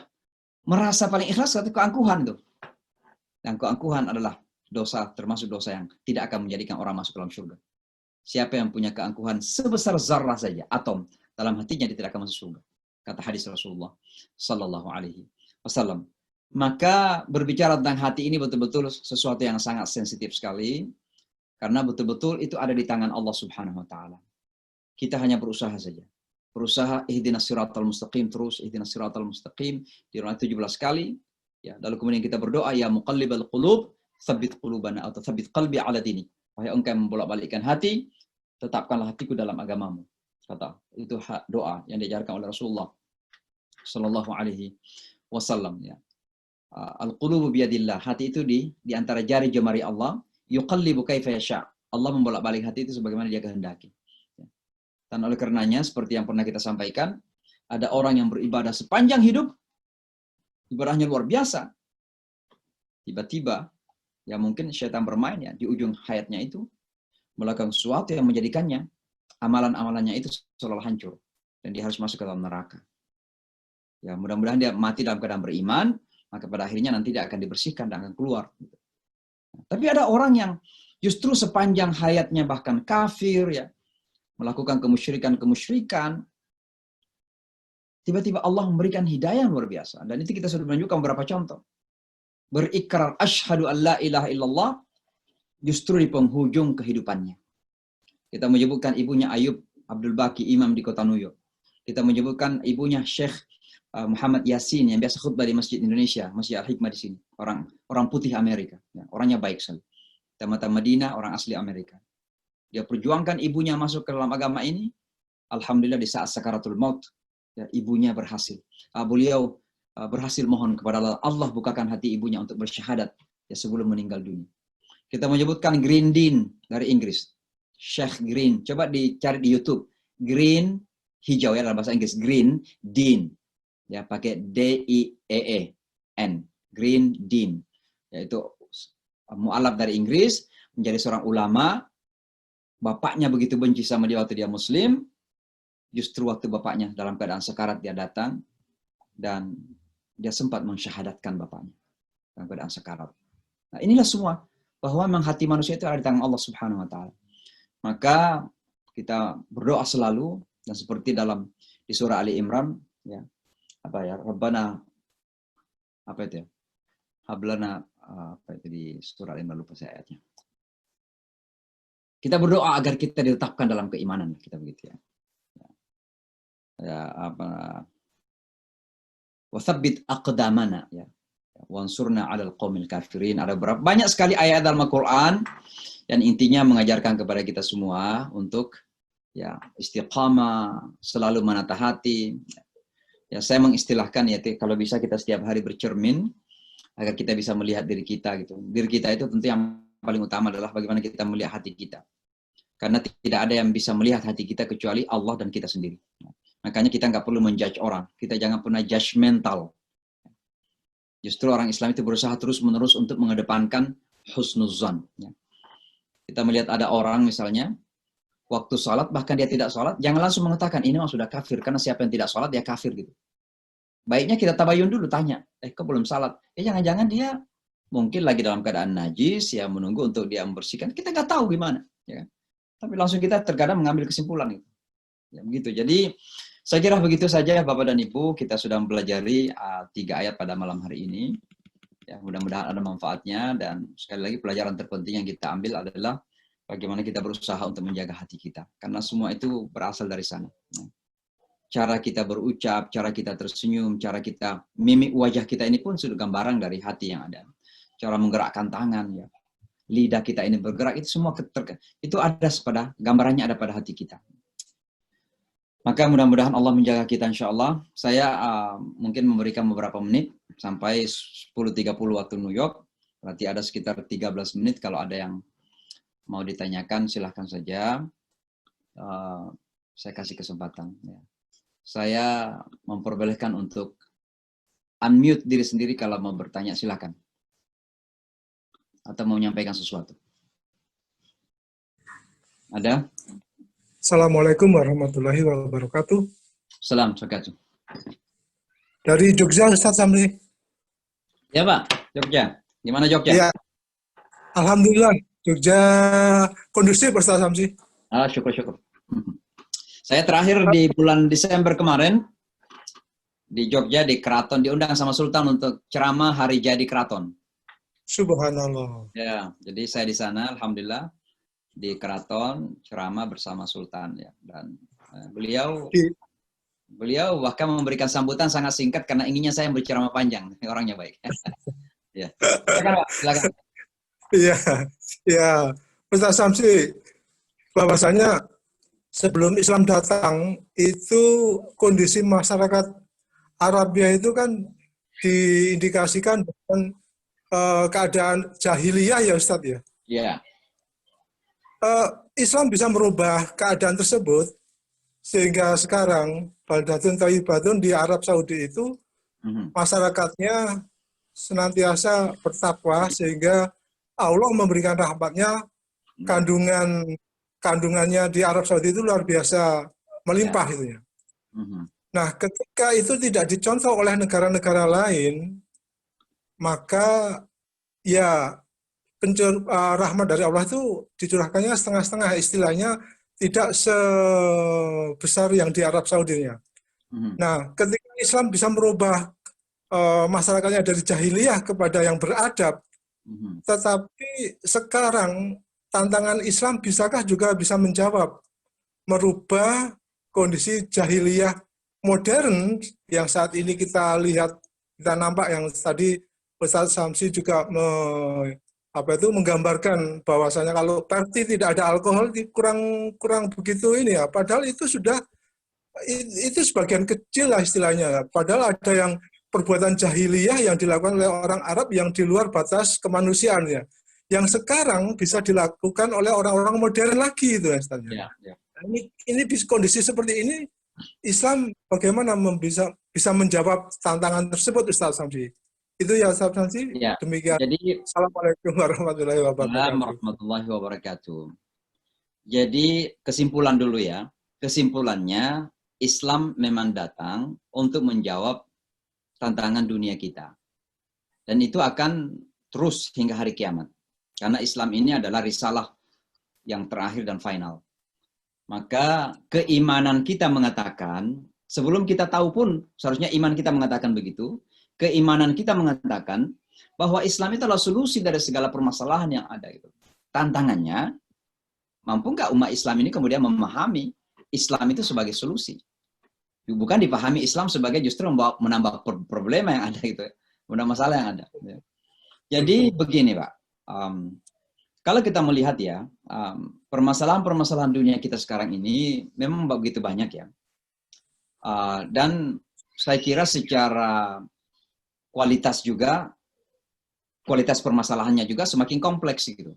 merasa paling ikhlas satu keangkuhan tuh. Dan keangkuhan adalah dosa, termasuk dosa yang tidak akan menjadikan orang masuk dalam surga. Siapa yang punya keangkuhan sebesar zarrah saja, atom, dalam hatinya dia tidak akan masuk surga. Kata hadis Rasulullah Sallallahu Alaihi Wasallam. Maka berbicara tentang hati ini betul-betul sesuatu yang sangat sensitif sekali. Karena betul-betul itu ada di tangan Allah Subhanahu Wa Taala. Kita hanya berusaha saja. Berusaha ihdinas siratal mustaqim terus, ihdinas siratal mustaqim. Diulang 17 kali. Ya, lalu kemudian kita berdoa, ya muqallibal qulub, tsabbit qulubana atau tsabbit qalbi ala dini. Wahai engkau yang membolak-balikkan hati, tetapkanlah hatiku dalam agamamu. Kata, itu doa yang diajarkan oleh Rasulullah Sallallahu Alaihi Wasallam. Ya. Al-qulubu biyadillah. Hati itu di antara jari jemari Allah. Yuqallibu kaifa yasha. Allah membolak-balik hati itu sebagaimana dia kehendaki. Dan oleh karenanya, seperti yang pernah kita sampaikan, ada orang yang beribadah sepanjang hidup, ibadahnya luar biasa. Tiba-tiba, ya mungkin syaitan bermain ya di ujung hayatnya itu, melakukan sesuatu yang menjadikannya, amalan-amalannya itu seolah hancur. Dan dia harus masuk ke dalam neraka. Ya, mudah-mudahan dia mati dalam keadaan beriman, maka pada akhirnya nanti dia akan dibersihkan dan akan keluar. Tapi ada orang yang justru sepanjang hayatnya bahkan kafir ya, melakukan kemusyrikan, tiba-tiba Allah memberikan hidayah luar biasa. Dan itu kita sudah menunjukkan beberapa contoh. Berikrar asyhadu an la ilaha illallah justru di penghujung kehidupannya. Kita menyebutkan ibunya Ayub Abdul Baqi, imam di kota New York. Kita menyebutkan ibunya Syekh Muhammad Yasin yang biasa khutbah di Masjid Indonesia, Masjid Al-Hikmah di sini. Orang putih Amerika. Ya, orangnya baik sekali. Tamatan Madinah, orang asli Amerika. Dia perjuangkan ibunya masuk ke dalam agama ini. Alhamdulillah di saat sakaratul maut, ya, ibunya berhasil. Beliau berhasil mohon kepada Allah, Allah bukakan hati ibunya untuk bersyahadat ya, sebelum meninggal dunia. Kita menyebutkan Green Dean dari Inggris. Sheikh Green. Coba dicari di YouTube. Green, hijau ya dalam bahasa Inggris. Green Dean. Ya, pakai D-I-E-E-N. Green Dean. Yaitu mu'alaf dari Inggris, menjadi seorang ulama. Bapaknya begitu benci sama dia waktu dia muslim. Justru waktu bapaknya dalam keadaan sekarat dia datang. Dan dia sempat mensyahadatkan bapaknya. Dalam keadaan sekarat. Nah inilah semua. Bahwa memang hati manusia itu ada di tangan Allah Subhanahu Wa Ta'ala. Maka kita berdoa selalu. Dan seperti di surah Ali Imran. Ya. Rabbana apa itu ya? Hablana apa itu di surah Al-Imran, lupa saya ayatnya. Kita berdoa agar kita ditetapkan dalam keimanan, kita begitu ya. Watsabbit aqdamana ya. Wansurna 'alal qaumil kafirin. Ada banyak sekali ayat dalam Al-Qur'an yang intinya mengajarkan kepada kita semua untuk ya istiqamah, selalu menata hati. Ya, saya mengistilahkan ya kalau bisa kita setiap hari bercermin agar kita bisa melihat diri kita gitu. Diri kita itu tentu yang paling utama adalah bagaimana kita melihat hati kita. Karena tidak ada yang bisa melihat hati kita kecuali Allah dan kita sendiri. Makanya kita nggak perlu menjudge orang. Kita jangan pernah judgmental. Justru orang Islam itu berusaha terus-menerus untuk mengedepankan husnuzan. Ya. Kita melihat ada orang misalnya, waktu sholat, bahkan dia tidak sholat, jangan langsung mengatakan ini sudah kafir, karena siapa yang tidak sholat dia kafir gitu. Baiknya kita tabayun dulu, tanya, kok belum sholat? Jangan-jangan dia mungkin lagi dalam keadaan najis, ya menunggu untuk dia membersihkan. Kita nggak tahu gimana, ya kan? Tapi langsung kita terkadang mengambil kesimpulan itu. Ya, begitu. Jadi saya kira begitu saja Bapak dan Ibu, kita sudah mempelajari 3 ayat pada malam hari ini. Ya, mudah-mudahan ada manfaatnya, dan sekali lagi pelajaran terpenting yang kita ambil adalah bagaimana kita berusaha untuk menjaga hati kita. Karena semua itu berasal dari sana. Cara kita berucap, cara kita tersenyum, cara kita, mimik wajah kita ini pun sudah gambaran dari hati yang ada. Cara menggerakkan tangan, ya, lidah kita ini bergerak, itu semua itu ada pada, gambarannya ada pada hati kita. Maka mudah-mudahan Allah menjaga kita insya Allah. Saya mungkin memberikan beberapa menit, sampai 10.30 waktu New York. Berarti ada sekitar 13 menit, kalau ada yang mau ditanyakan silahkan saja, saya kasih kesempatan. Ya. Saya memperbolehkan untuk unmute diri sendiri kalau mau bertanya, silahkan. Atau mau menyampaikan sesuatu. Ada? Assalamualaikum warahmatullahi wabarakatuh. Assalamualaikum. Dari Jogja, Ustaz Samsi. Ya Pak, Jogja. Gimana Jogja? Ya, alhamdulillah. Jogja kondusif, Ustaz Samsi. Syukur-syukur. Saya terakhir di bulan Desember kemarin di Jogja, di Keraton, diundang sama Sultan untuk ceramah hari jadi Keraton. Subhanallah. Ya, jadi saya di sana, alhamdulillah di Keraton ceramah bersama Sultan, ya. Dan beliau bahkan memberikan sambutan sangat singkat karena inginnya saya berceramah panjang. Orangnya baik. Ya, silakan Pak, silakan. Iya, ya, Ustaz Samsi, bahwasanya sebelum Islam datang itu kondisi masyarakat Arabia itu kan diindikasikan dengan keadaan jahiliyah ya Ustaz ya. Iya. Islam bisa merubah keadaan tersebut sehingga sekarang Baldatun Thayyibatun di Arab Saudi itu masyarakatnya senantiasa bertakwa sehingga Allah memberikan rahmatnya, kandungannya di Arab Saudi itu luar biasa melimpah itu ya. Nah, ketika itu tidak dicontoh oleh negara-negara lain, maka ya rahmat dari Allah itu dicurahkannya setengah-setengah, istilahnya tidak sebesar yang di Arab Saudi-nya. Nah, ketika Islam bisa merubah masyarakatnya dari jahiliyah kepada yang beradab, tetapi sekarang tantangan Islam bisakah juga bisa menjawab, merubah kondisi jahiliyah modern yang saat ini kita lihat, kita nampak yang tadi Ustaz Samsi juga menggambarkan bahwasanya kalau party tidak ada alkohol kurang begitu ini ya. Padahal itu sudah itu sebagian kecil lah istilahnya. Padahal ada yang perbuatan jahiliyah yang dilakukan oleh orang Arab yang di luar batas kemanusiaan ya. Yang sekarang bisa dilakukan oleh orang-orang modern lagi itu ya, Ustaz. Ya, ya. Ini kondisi seperti ini Islam bagaimana bisa menjawab tantangan tersebut Ustaz Samsi? Itu ya Ustaz Samsi. Ya. Demikian. Jadi Assalamualaikum warahmatullahi wabarakatuh. warahmatullahi wabarakatuh. Jadi kesimpulan dulu ya. Kesimpulannya Islam memang datang untuk menjawab tantangan dunia kita. Dan itu akan terus hingga hari kiamat. Karena Islam ini adalah risalah yang terakhir dan final. Maka keimanan kita mengatakan, sebelum kita tahu pun seharusnya iman kita mengatakan begitu, keimanan kita mengatakan bahwa Islam itu adalah solusi dari segala permasalahan yang ada. Tantangannya, mampu nggak umat Islam ini kemudian memahami Islam itu sebagai solusi? Bukan dipahami Islam sebagai justru menambah problema yang ada gitu, menambah masalah yang ada. Jadi begini Pak, kalau kita melihat ya, permasalahan-permasalahan dunia kita sekarang ini memang begitu banyak ya. Dan saya kira secara kualitas juga, kualitas permasalahannya juga semakin kompleks gitu.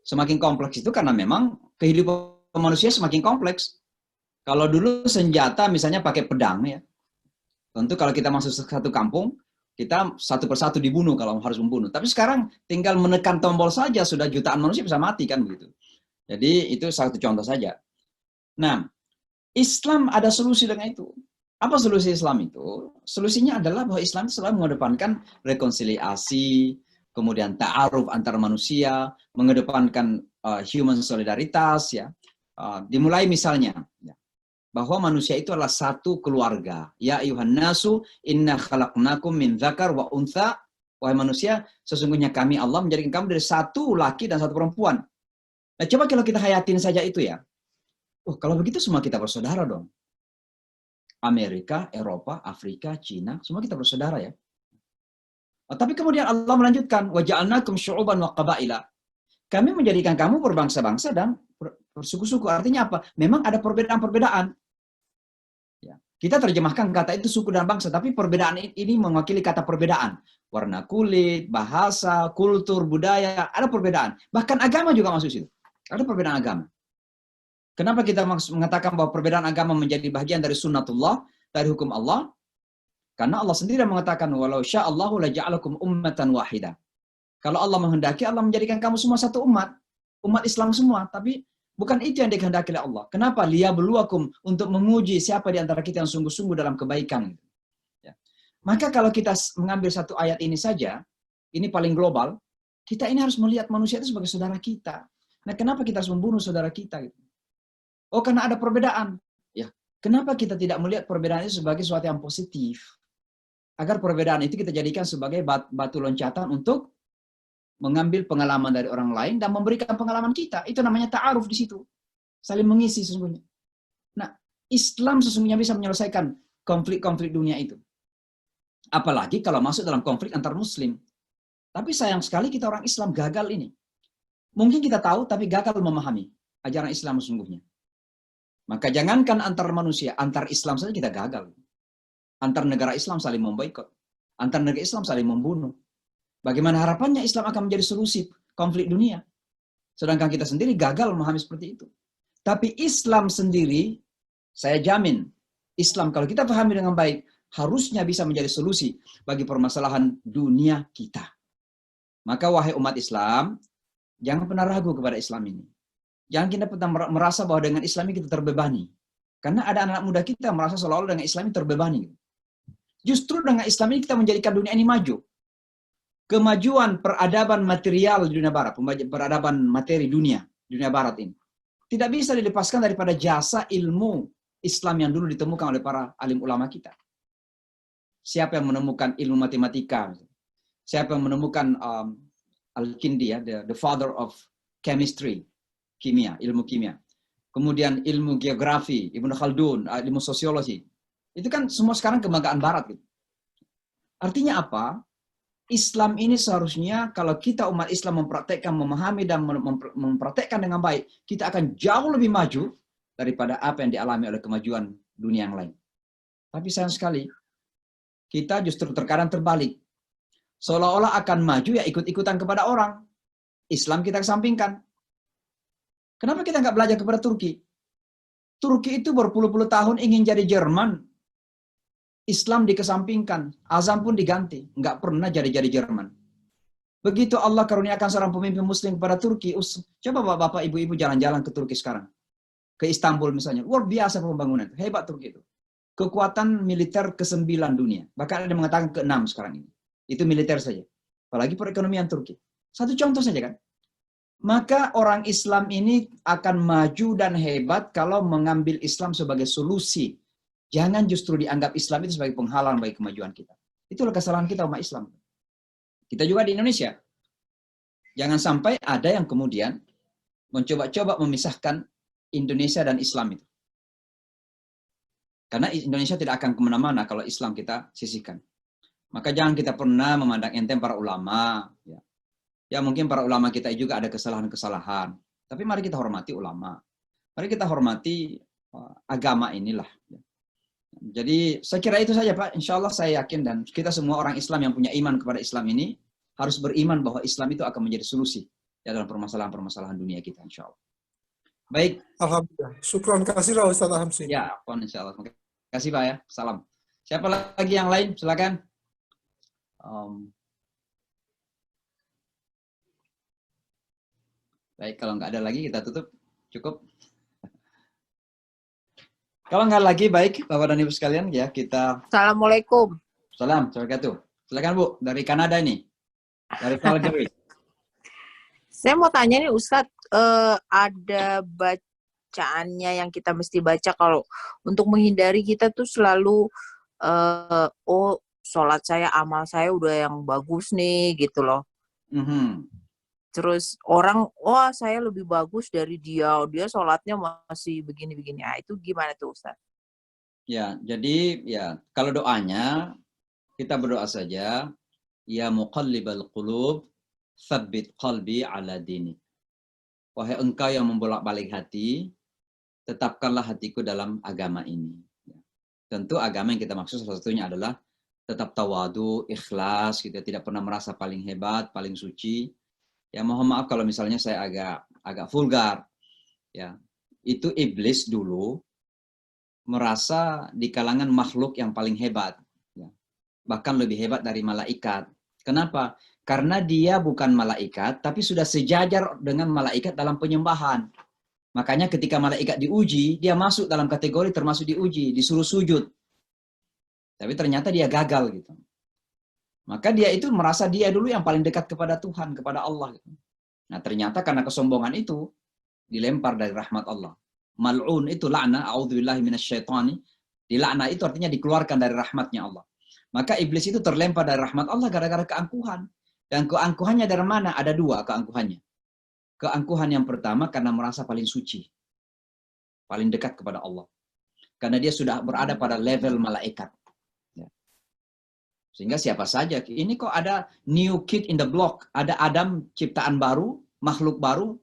Semakin kompleks itu karena memang kehidupan manusia semakin kompleks. Kalau dulu senjata misalnya pakai pedang ya, tentu kalau kita masuk satu kampung, kita satu persatu dibunuh kalau harus membunuh. Tapi sekarang tinggal menekan tombol saja sudah jutaan manusia bisa mati kan begitu. Jadi itu satu contoh saja. Nah, Islam ada solusi dengan itu. Apa solusi Islam itu? Solusinya adalah bahwa Islam itu selalu mengedepankan rekonsiliasi, kemudian ta'aruf antar manusia, mengedepankan human solidaritas, ya. Dimulai misalnya, ya, bahwa manusia itu adalah satu keluarga. Ya ayuhan nasu, inna khalaqnakum min dzakar wa untha. Wahai manusia, sesungguhnya kami Allah menjadikan kamu dari satu laki dan satu perempuan. Nah, coba kalau kita hayatin saja itu ya. Oh, kalau begitu semua kita bersaudara dong. Amerika, Eropa, Afrika, Cina, semua kita bersaudara ya. Oh, tapi kemudian Allah melanjutkan, wa ja'alnakum syu'uban wa qabaila. Kami menjadikan kamu berbangsa-bangsa dan bersuku-suku. Artinya apa? Memang ada perbedaan-perbedaan. Ya. Kita terjemahkan kata itu suku dan bangsa, tapi perbedaan ini mewakili kata perbedaan. Warna kulit, bahasa, kultur, budaya, ada perbedaan. Bahkan agama juga masuk situ. Ada perbedaan agama. Kenapa kita mengatakan bahwa perbedaan agama menjadi bagian dari sunnatullah, dari hukum Allah? Karena Allah sendiri mengatakan, walau sya'allahu laja'alakum ummatan wahidah. Kalau Allah menghendaki, Allah menjadikan kamu semua satu umat. Umat Islam semua. Tapi bukan itu yang dikehendaki oleh Allah. Kenapa? Liyabluwakum, untuk menguji siapa di antara kita yang sungguh-sungguh dalam kebaikan. Ya. Maka kalau kita mengambil satu ayat ini saja, ini paling global, kita ini harus melihat manusia itu sebagai saudara kita. Nah, kenapa kita harus membunuh saudara kita? Gitu? Oh, karena ada perbedaan. Ya, kenapa kita tidak melihat perbedaan itu sebagai sesuatu yang positif? Agar perbedaan itu kita jadikan sebagai batu loncatan untuk mengambil pengalaman dari orang lain dan memberikan pengalaman kita. Itu namanya ta'aruf di situ. Saling mengisi sesungguhnya. Nah, Islam sesungguhnya bisa menyelesaikan konflik-konflik dunia itu. Apalagi kalau masuk dalam konflik antar muslim. Tapi sayang sekali kita orang Islam gagal ini. Mungkin kita tahu, tapi gagal memahami ajaran Islam sesungguhnya. Maka jangankan antar manusia, antar Islam saja kita gagal. Antar negara Islam saling memboikot. Antar negara Islam saling membunuh. Bagaimana harapannya Islam akan menjadi solusi konflik dunia? Sedangkan kita sendiri gagal memahami seperti itu. Tapi Islam sendiri, saya jamin, Islam kalau kita pahami dengan baik, harusnya bisa menjadi solusi bagi permasalahan dunia kita. Maka wahai umat Islam, jangan pernah ragu kepada Islam ini. Jangan kita pernah merasa bahwa dengan Islam ini kita terbebani. Karena ada anak muda kita merasa seolah-olah dengan Islam ini terbebani. Justru dengan Islam ini kita menjadikan dunia ini maju. Kemajuan peradaban material di dunia barat, peradaban materi dunia barat ini, tidak bisa dilepaskan daripada jasa ilmu Islam yang dulu ditemukan oleh para alim ulama kita. Siapa yang menemukan ilmu matematika? Siapa yang menemukan Al-Kindi, ya, the father of chemistry, kimia, ilmu kimia. Kemudian ilmu geografi, Ibnu Khaldun, ilmu sosiologi. Itu kan semua sekarang kebanggaan barat. Gitu. Artinya apa? Islam ini seharusnya kalau kita umat Islam mempraktekkan, memahami dan mempraktekkan dengan baik, kita akan jauh lebih maju daripada apa yang dialami oleh kemajuan dunia yang lain. Tapi sayang sekali, kita justru terkadang terbalik. Seolah-olah akan maju ya ikut-ikutan kepada orang. Islam kita kesampingkan. Kenapa kita nggak belajar kepada Turki? Turki itu berpuluh-puluh tahun ingin jadi Jerman. Islam dikesampingkan, azan pun diganti, nggak pernah jadi Jerman. Begitu Allah karuniakan seorang pemimpin Muslim kepada Turki, coba bapak ibu-ibu jalan-jalan ke Turki sekarang, ke Istanbul misalnya, luar biasa pembangunan, hebat Turki itu. Kekuatan militer ke-9 dunia, bahkan ada yang mengatakan ke-6 sekarang ini. Itu militer saja, apalagi perekonomian Turki. Satu contoh saja kan. Maka orang Islam ini akan maju dan hebat kalau mengambil Islam sebagai solusi. Jangan justru dianggap Islam itu sebagai penghalang bagi kemajuan kita. Itulah kesalahan kita umat Islam. Kita juga di Indonesia. Jangan sampai ada yang kemudian mencoba-coba memisahkan Indonesia dan Islam itu. Karena Indonesia tidak akan kemana-mana kalau Islam kita sisihkan. Maka jangan kita pernah memandang enteng para ulama. Ya mungkin para ulama kita juga ada kesalahan-kesalahan. Tapi mari kita hormati ulama. Mari kita hormati agama inilah. Jadi saya kira itu saja Pak. Insya Allah saya yakin dan kita semua orang Islam yang punya iman kepada Islam ini harus beriman bahwa Islam itu akan menjadi solusi ya, dalam permasalahan-permasalahan dunia kita insya Allah. Baik. Alhamdulillah. Syukron kasih Ustaz Hamsi. Ya, insya Allah. Terima kasih Pak ya. Salam. Siapa lagi yang lain? Silakan. Baik, kalau nggak ada lagi kita tutup. Cukup. Kalau nggak lagi, baik Bapak dan Ibu sekalian, ya kita. Assalamualaikum. Salam, wabarakatuh. Silakan Bu, dari Kanada ini, dari Calgary. Saya mau tanya nih Ustadz, ada bacaannya yang kita mesti baca kalau untuk menghindari kita tuh selalu, oh sholat saya, amal saya udah yang bagus nih gitu loh. Terus orang, wah saya lebih bagus dari dia sholatnya masih begini-begini. Nah, itu gimana tuh Ustaz? Ya, jadi ya kalau doanya kita berdoa saja, ya muqallibal qulub, tsabbit qalbi ala dini. Wahai engkau yang membolak-balik hati, tetapkanlah hatiku dalam agama ini. Tentu agama yang kita maksud salah satunya adalah tetap tawadu, ikhlas, kita tidak pernah merasa paling hebat, paling suci. Ya mohon maaf kalau misalnya saya agak vulgar. Ya, itu iblis dulu merasa di kalangan makhluk yang paling hebat. Ya. Bahkan lebih hebat dari malaikat. Kenapa? Karena dia bukan malaikat, tapi sudah sejajar dengan malaikat dalam penyembahan. Makanya ketika malaikat diuji, dia masuk dalam kategori termasuk diuji, disuruh sujud. Tapi ternyata dia gagal gitu. Maka dia itu merasa dia dulu yang paling dekat kepada Tuhan, kepada Allah. Nah ternyata karena kesombongan itu, dilempar dari rahmat Allah. Mal'un itu la'na, a'udzubillahi minasyaitani. Dilakna itu artinya dikeluarkan dari rahmatnya Allah. Maka iblis itu terlempar dari rahmat Allah gara-gara keangkuhan. Dan keangkuhannya dari mana? Ada dua keangkuhannya. Keangkuhan yang pertama karena merasa paling suci. Paling dekat kepada Allah. Karena dia sudah berada pada level malaikat. Sehingga siapa saja, ini kok ada new kid in the block, ada Adam ciptaan baru, makhluk baru,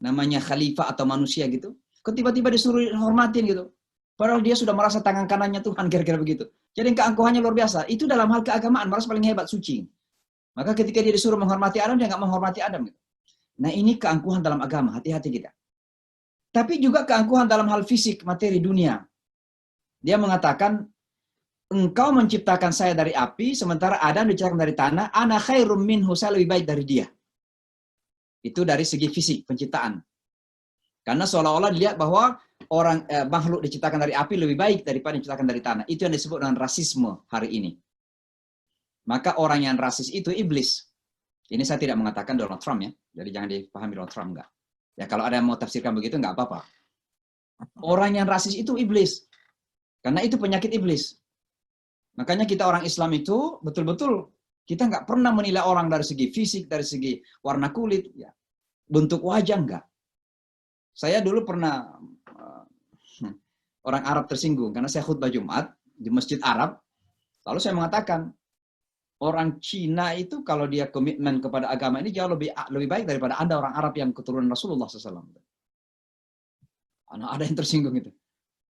namanya khalifah atau manusia gitu, kok tiba-tiba disuruh hormatin gitu. Padahal dia sudah merasa tangan kanannya Tuhan, kira-kira begitu. Jadi keangkuhannya luar biasa. Itu dalam hal keagamaan, merasa paling hebat, suci. Maka ketika dia disuruh menghormati Adam, dia nggak menghormati Adam. Gitu. Nah ini keangkuhan dalam agama, hati-hati kita. Tapi juga keangkuhan dalam hal fisik, materi dunia. Dia mengatakan, engkau menciptakan saya dari api, sementara Adam diciptakan dari tanah, ana khairum minhu, saya lebih baik dari dia. Itu dari segi fisik, penciptaan. Karena seolah-olah dilihat bahwa orang makhluk diciptakan dari api lebih baik daripada diciptakan dari tanah. Itu yang disebut dengan rasisme hari ini. Maka orang yang rasis itu iblis. Ini saya tidak mengatakan Donald Trump ya. Jadi jangan dipahami Donald Trump, enggak. Ya kalau ada yang mau tafsirkan begitu, enggak apa-apa. Orang yang rasis itu iblis. Karena itu penyakit iblis. Makanya kita orang Islam itu betul-betul kita nggak pernah menilai orang dari segi fisik, dari segi warna kulit, ya. Bentuk wajah enggak. Saya dulu pernah orang Arab tersinggung karena saya khutbah Jumat di Masjid Arab. Lalu saya mengatakan orang Cina itu kalau dia komitmen kepada agama ini jauh lebih baik daripada Anda orang Arab yang keturunan Rasulullah SAW. Ada yang tersinggung itu.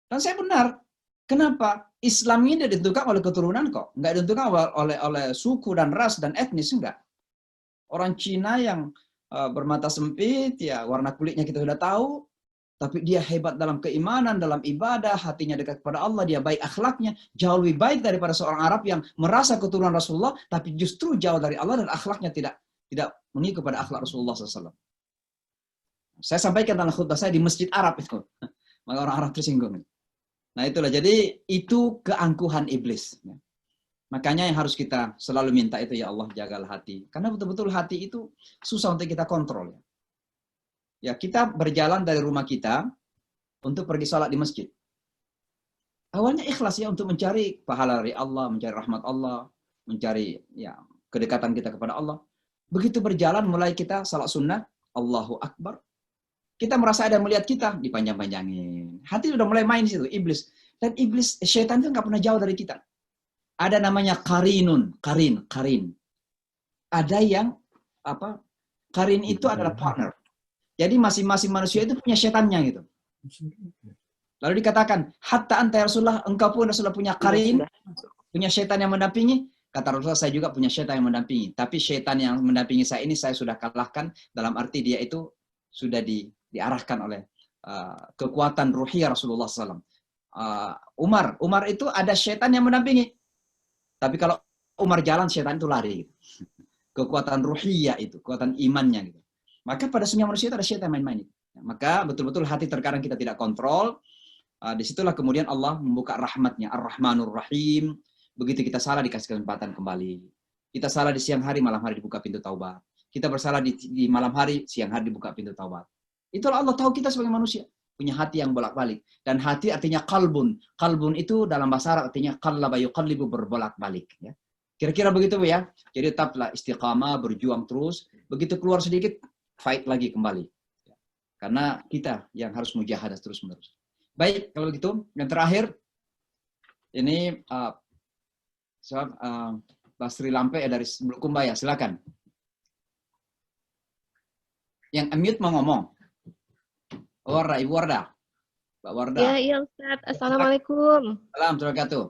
Dan saya benar. Kenapa? Islam ini ditentukan oleh keturunan kok. Nggak ditentukan oleh suku dan ras dan etnis, enggak. Orang Cina yang bermata sempit, ya warna kulitnya kita sudah tahu, tapi dia hebat dalam keimanan, dalam ibadah, hatinya dekat kepada Allah, dia baik akhlaknya, jauh lebih baik daripada seorang Arab yang merasa keturunan Rasulullah, tapi justru jauh dari Allah dan akhlaknya tidak mengikut kepada akhlak Rasulullah SAW. Saya sampaikan dalam khutbah saya di Masjid Arab itu. Maka orang Arab tersinggung. Nah itulah, jadi itu keangkuhan iblis. Makanya yang harus kita selalu minta itu, ya Allah jagalah hati. Karena betul-betul hati itu susah untuk kita kontrol. Ya kita berjalan dari rumah kita untuk pergi sholat di masjid. Awalnya ikhlas ya untuk mencari pahala dari Allah, mencari rahmat Allah, mencari ya kedekatan kita kepada Allah. Begitu berjalan mulai kita salat sunnah, Allahu Akbar. Kita merasa ada yang melihat kita, dipanjang-panjangin. Hati sudah mulai main di situ, iblis. Dan iblis, syaitan itu nggak pernah jauh dari kita. Ada namanya karin. Ada yang karin itu adalah partner. Jadi masing-masing manusia itu punya syaitannya gitu. Lalu dikatakan, hatta anta ya Rasulullah, engkau pun Rasulullah punya karin, punya syaitan yang mendampingi. Kata Rasulullah, saya juga punya syaitan yang mendampingi. Tapi syaitan yang mendampingi saya ini saya sudah kalahkan, dalam arti dia itu sudah diarahkan oleh kekuatan ruhiyah Rasulullah SAW. Umar itu ada syaitan yang mendampingi. Tapi kalau Umar jalan, syaitan itu lari. Kekuatan ruhiyah itu, kekuatan imannya gitu. Maka pada semua manusia itu ada syaitan main-main. Maka betul-betul hati terkadang kita tidak kontrol. Disitulah kemudian Allah membuka rahmatnya, Ar-Rahmanur Rahim. Begitu kita salah dikasih kesempatan kembali. Kita salah di siang hari, malam hari dibuka pintu taubat. Kita bersalah di malam hari, siang hari dibuka pintu taubat. Itulah Allah tahu kita sebagai manusia. Punya hati yang bolak-balik. Dan hati artinya kalbun. Kalbun itu dalam bahasa Arab artinya qallaba yuqallibu, berbolak-balik. Ya. Kira-kira begitu ya. Jadi tetaplah istiqamah, berjuang terus. Begitu keluar sedikit, fight lagi kembali. Karena kita yang harus mujahadah terus-menerus. Baik, kalau gitu. Yang terakhir, ini Basri Lampe dari Bulukumbaya, silakan. Yang unmute mau ngomong. Wardah, Ibu Wardah. Mbak Wardah. Ya, iya Ustadz. Assalamualaikum. Assalamualaikum warahmatullahi wabarakatuh.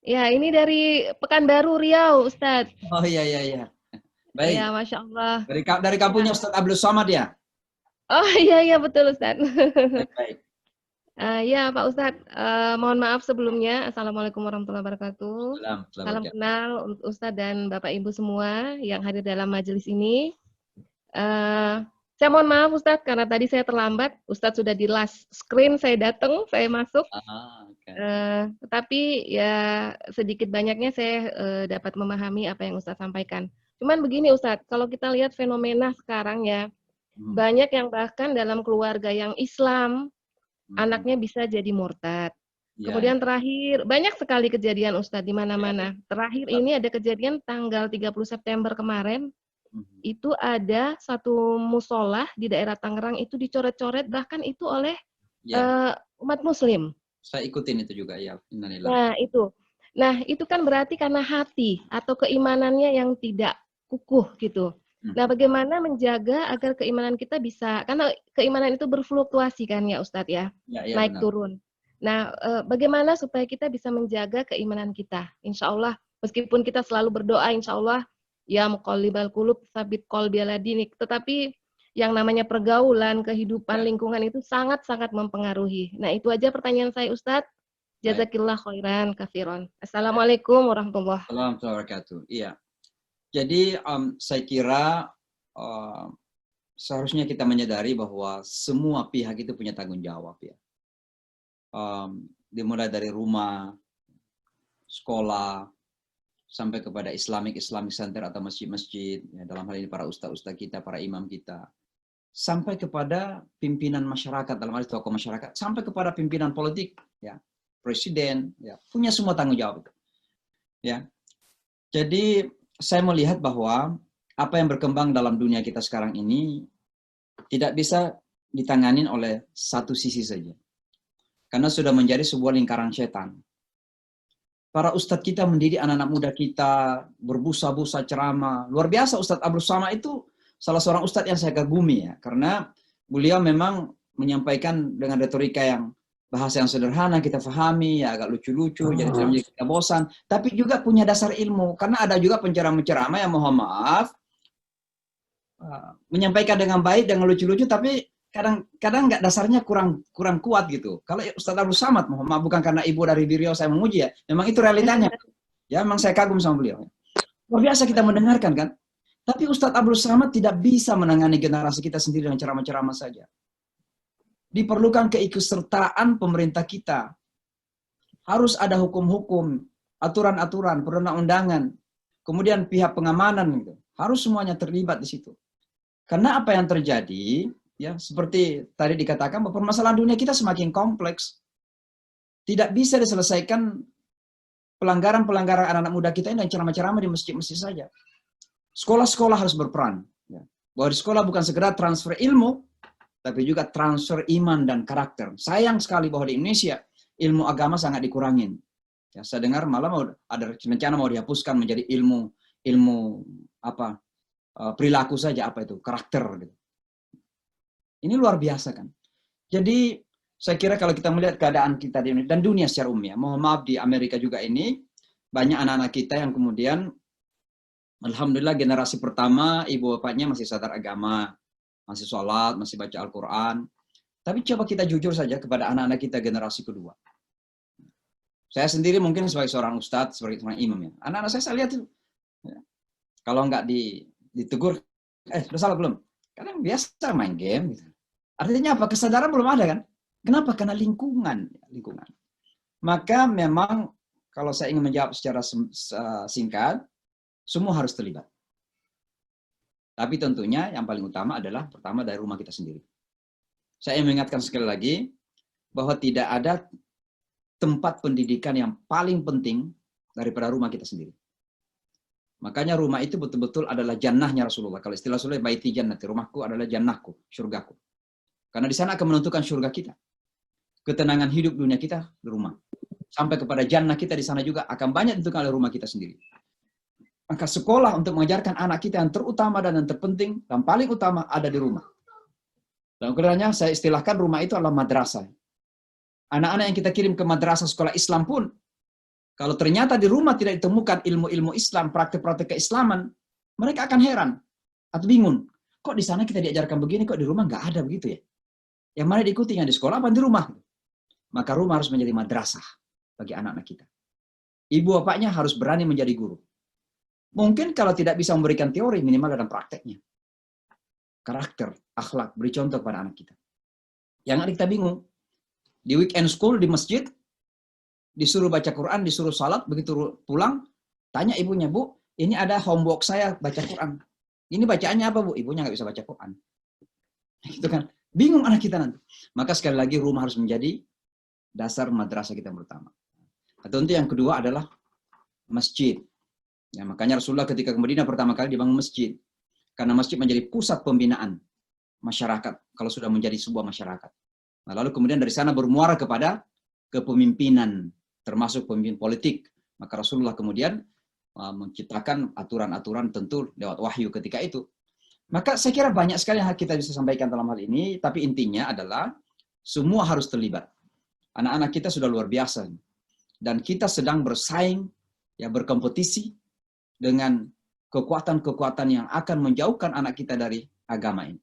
Ya, ini dari Pekanbaru, Riau, Ustadz. Oh iya. Baik. Ya, Masya Allah. Dari kampungnya Ustadz Abdul Somad ya? Oh iya, betul Ustadz. Baik. Ya, Pak Ustadz. Mohon maaf sebelumnya. Assalamualaikum warahmatullahi wabarakatuh. Salam kenal untuk Ustadz dan Bapak Ibu semua yang hadir dalam majelis ini. Saya mohon maaf Ustadz, karena tadi saya terlambat. Ustadz sudah di last screen, saya datang, saya masuk. Okay. Tetapi ya sedikit banyaknya saya dapat memahami apa yang Ustadz sampaikan. Cuman begini Ustadz, kalau kita lihat fenomena sekarang ya, banyak yang bahkan dalam keluarga yang Islam, anaknya bisa jadi murtad. Kemudian terakhir, banyak sekali kejadian Ustadz di mana-mana. Terakhir ini ada kejadian tanggal 30 September kemarin, itu ada satu musolah di daerah Tangerang itu dicoret-coret bahkan itu oleh umat muslim. Saya ikutin itu juga ya. Nah itu kan berarti karena hati atau keimanannya yang tidak kukuh gitu. Nah bagaimana menjaga agar keimanan kita bisa, karena keimanan itu berfluktuasi kan ya Ustadz ya, naik turun. Nah bagaimana supaya kita bisa menjaga keimanan kita? Insya Allah meskipun kita selalu berdoa insya Allah ya muqallibal qulub tsabit qalbi ala dinik, tetapi yang namanya pergaulan, kehidupan, lingkungan itu sangat-sangat mempengaruhi. Nah, itu aja pertanyaan saya Ustadz. Jazakillah khairan katsiran. Assalamualaikum warahmatullahi wabarakatuh. Iya. Jadi saya kira seharusnya kita menyadari bahwa semua pihak itu punya tanggung jawab ya. Dimulai dari rumah, sekolah, sampai kepada Islamic Center atau masjid-masjid, ya, dalam hal ini para ustaz-ustaz kita, para imam kita, sampai kepada pimpinan masyarakat, dalam hal ini tokoh masyarakat, sampai kepada pimpinan politik, ya, presiden, ya, punya semua tanggung jawab itu. Ya. Jadi saya melihat bahwa apa yang berkembang dalam dunia kita sekarang ini tidak bisa ditanganin oleh satu sisi saja, karena sudah menjadi sebuah lingkaran setan. Para ustadz kita mendidik anak-anak muda kita, berbusa-busa ceramah. Luar biasa Ustadz Abdul Somad itu salah seorang ustadz yang saya kagumi ya. Karena beliau memang menyampaikan dengan retorika yang bahasa yang sederhana, kita pahami, ya agak lucu-lucu, jadi tidak menjadi kita bosan. Tapi juga punya dasar ilmu. Karena ada juga penceramah-penceramah yang mohon maaf, menyampaikan dengan baik, dengan lucu-lucu, tapi kadang nggak dasarnya kurang kuat gitu. Kalau Ustadz Abdul Somad, mohon maaf bukan karena ibu dari Riau saya memuji ya, memang itu realitanya. Ya, memang saya kagum sama beliau. Luar biasa kita mendengarkan kan. Tapi Ustadz Abdul Somad tidak bisa menangani generasi kita sendiri dengan ceramah-ceramah saja. Diperlukan keikutsertaan pemerintah kita. Harus ada hukum-hukum, aturan-aturan, perundang-undangan, kemudian pihak pengamanan gitu. Harus semuanya terlibat di situ. Karena apa yang terjadi? Ya, seperti tadi dikatakan bahwa permasalahan dunia kita semakin kompleks. Tidak bisa diselesaikan pelanggaran-pelanggaran anak-anak muda kita ini dengan ceramah-ceramah di masjid-masjid saja. Sekolah-sekolah harus berperan. Ya. Bahwa di sekolah bukan sekedar transfer ilmu, tapi juga transfer iman dan karakter. Sayang sekali bahwa di Indonesia ilmu agama sangat dikurangin. Ya, saya dengar malah ada rencana mau dihapuskan menjadi ilmu perilaku saja, apa itu, karakter gitu. Ini luar biasa kan. Jadi saya kira kalau kita melihat keadaan kita di Indonesia dan dunia secara umum ya, mohon maaf di Amerika juga ini banyak anak-anak kita yang kemudian alhamdulillah generasi pertama ibu bapaknya masih sadar agama, masih sholat, masih baca Al-Quran. Tapi coba kita jujur saja kepada anak-anak kita generasi kedua. Saya sendiri mungkin sebagai seorang ustadz, sebagai seorang imam ya. Anak-anak saya lihat itu. Ya. Kalau nggak ditegur, udah salah belum? Kadang biasa main game. Gitu. Artinya apa? Kesadaran belum ada kan? Kenapa? Karena lingkungan. Maka memang kalau saya ingin menjawab secara singkat, semua harus terlibat. Tapi tentunya yang paling utama adalah pertama dari rumah kita sendiri. Saya ingin mengingatkan sekali lagi bahwa tidak ada tempat pendidikan yang paling penting daripada rumah kita sendiri. Makanya rumah itu betul-betul adalah jannahnya Rasulullah. Kalau istilah Rasulullah, baiti jannati, rumahku adalah jannahku, surgaku. Karena di sana akan menentukan surga kita. Ketenangan hidup dunia kita di rumah. Sampai kepada jannah kita di sana juga akan banyak ditentukan oleh rumah kita sendiri. Maka sekolah untuk mengajarkan anak kita yang terutama dan yang terpenting dan paling utama ada di rumah. Dan ukurannya saya istilahkan rumah itu adalah madrasah. Anak-anak yang kita kirim ke madrasah sekolah Islam pun, kalau ternyata di rumah tidak ditemukan ilmu-ilmu Islam, praktek-praktek keislaman, mereka akan heran atau bingung. Kok di sana kita diajarkan begini, kok di rumah nggak ada begitu ya? Yang mana diikuti, yang di sekolah apa di rumah? Maka rumah harus menjadi madrasah bagi anak-anak kita. Ibu bapaknya harus berani menjadi guru. Mungkin kalau tidak bisa memberikan teori, minimal dalam prakteknya. Karakter, akhlak, beri contoh kepada anak kita. Yang anak kita bingung. Di weekend school, di masjid, disuruh baca Quran, disuruh salat, begitu pulang, tanya ibunya, Bu, ini ada homework saya baca Quran. Ini bacaannya apa, Bu? Ibunya nggak bisa baca Quran. Gitu kan. Bingung anak kita nanti. Maka sekali lagi rumah harus menjadi dasar madrasah kita yang pertama. Atau untuk yang kedua adalah masjid. Ya, makanya Rasulullah ketika ke Madinah pertama kali dibangun masjid. Karena masjid menjadi pusat pembinaan masyarakat kalau sudah menjadi sebuah masyarakat. Nah, lalu kemudian dari sana bermuara kepada kepemimpinan, termasuk pemimpin politik. Maka Rasulullah kemudian menciptakan aturan-aturan tentu lewat wahyu ketika itu. Maka saya kira banyak sekali yang kita bisa sampaikan dalam hal ini, tapi intinya adalah semua harus terlibat. Anak-anak kita sudah luar biasa. Dan kita sedang bersaing, ya berkompetisi dengan kekuatan-kekuatan yang akan menjauhkan anak kita dari agama ini.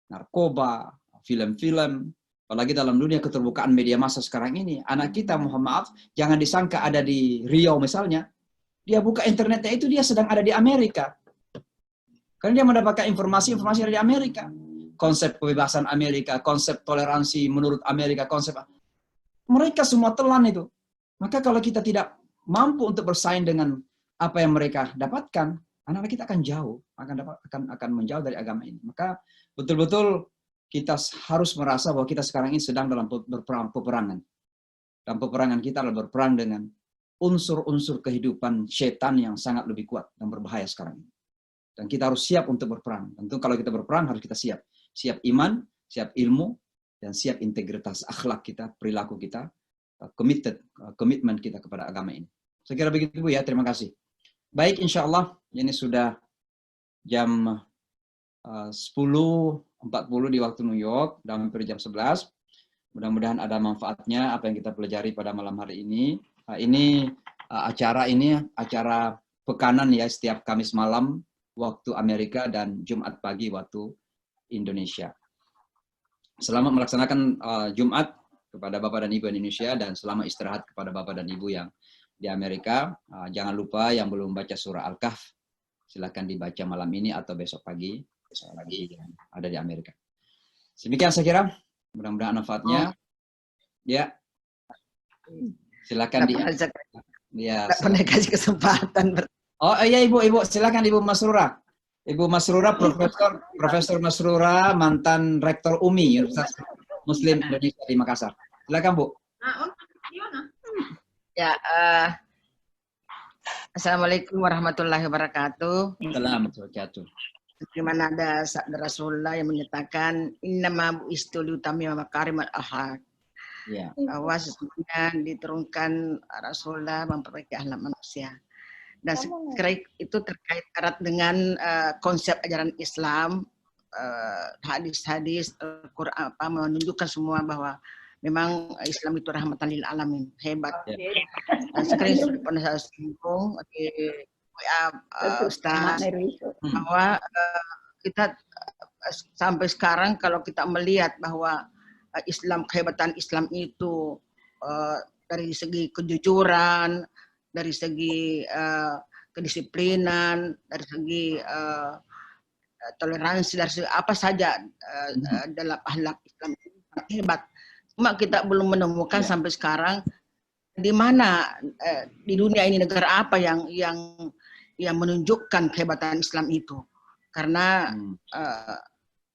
Narkoba, film-film, apalagi dalam dunia keterbukaan media massa sekarang ini, anak kita, mohon maaf, jangan disangka ada di Riau misalnya, dia buka internetnya itu dia sedang ada di Amerika. Karena dia mendapatkan informasi-informasi dari Amerika. Konsep kebebasan Amerika, konsep toleransi menurut Amerika, konsep mereka semua telan itu. Maka kalau kita tidak mampu untuk bersaing dengan apa yang mereka dapatkan, anak-anak kita akan jauh, akan menjauh dari agama ini. Maka betul-betul kita harus merasa bahwa kita sekarang ini sedang dalam peperangan. Dan peperangan kita adalah berperang dengan unsur-unsur kehidupan setan yang sangat lebih kuat dan berbahaya sekarang ini. Dan kita harus siap untuk berperang. Tentu kalau kita berperang harus kita siap. Siap iman, siap ilmu, dan siap integritas akhlak kita, perilaku kita, komitmen kita kepada agama ini. Saya kira begitu Bu ya, terima kasih. Baik, insya Allah ini sudah jam 10.40 di waktu New York, dan hampir jam 11. Mudah-mudahan ada manfaatnya apa yang kita pelajari pada malam hari ini. Ini acara pekanan ya, setiap Kamis malam waktu Amerika dan Jumat pagi waktu Indonesia. Selamat melaksanakan Jumat kepada Bapak dan Ibu Indonesia, dan selamat istirahat kepada Bapak dan Ibu yang di Amerika. Jangan lupa yang belum baca surah Al-Kahf, silakan dibaca malam ini atau besok pagi lagi yang ada di Amerika. Demikian saya kira, mudah-mudahan manfaatnya. Ya, silakan pernah kasih kesempatan. Oh iya Ibu, silakan Ibu Masrura. Ibu Masrura, Profesor Masrura, mantan Rektor UMI, Universitas Muslim Indonesia di Makassar. Silakan Bu. Ya, Assalamualaikum warahmatullahi wabarakatuh. Assalamualaikum. Bagaimana ada sabda Rasulullah yang menyatakan innama bu'istu liutammima makarimal akhlaq. Ya. Bahwa sesungguhnya diturunkan Rasulullah memperbaiki akhlak manusia. Dan sekali itu terkait erat dengan konsep ajaran Islam, hadis-hadis Al-Quran menunjukkan semua bahwa memang Islam itu rahmatan lil alamin, hebat. Dan sekali sudah pernah saya singgung di Ustaz bahwa kita sampai sekarang kalau kita melihat bahwa Islam, kehebatan Islam itu dari segi kejujuran, dari segi kedisiplinan, dari segi toleransi dan apa saja dalam akhlak Islam sangat hebat. Cuma kita belum menemukan sampai sekarang di mana di dunia ini negara apa yang menunjukkan kehebatan Islam itu. Karena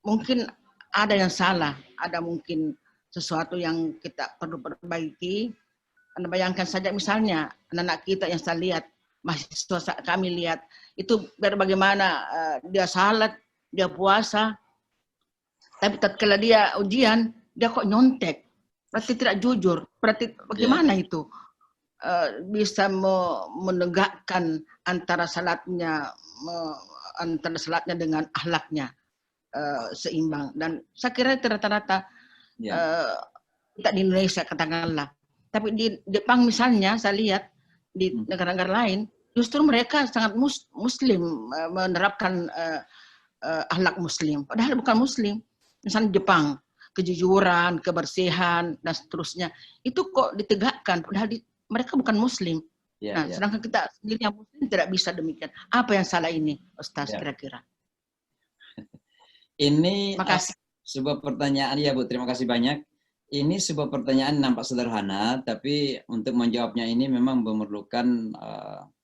mungkin ada yang salah, ada mungkin sesuatu yang kita perlu perbaiki. Anda bayangkan saja misalnya anak-anak kita yang saya lihat, mahasiswa kami lihat, itu biar bagaimana dia salat, dia puasa, tapi tatkala dia ujian, dia kok nyontek, berarti tidak jujur, berarti bagaimana itu bisa menegakkan antara salatnya dengan akhlaknya seimbang. Dan saya kira itu rata-rata tidak di Indonesia katakanlah, tapi di Jepang misalnya saya lihat di negara-negara lain justru mereka sangat muslim, menerapkan akhlak muslim, padahal bukan muslim. Misalnya Jepang, kejujuran, kebersihan dan seterusnya itu kok ditegakkan padahal mereka bukan muslim. Sedangkan kita sendiri yang muslim tidak bisa demikian. Apa yang salah ini, Ustaz, kira-kira? Ini makasih. Sebuah pertanyaan ya Bu, terima kasih banyak. Ini sebuah pertanyaan nampak sederhana, tapi untuk menjawabnya ini memang memerlukan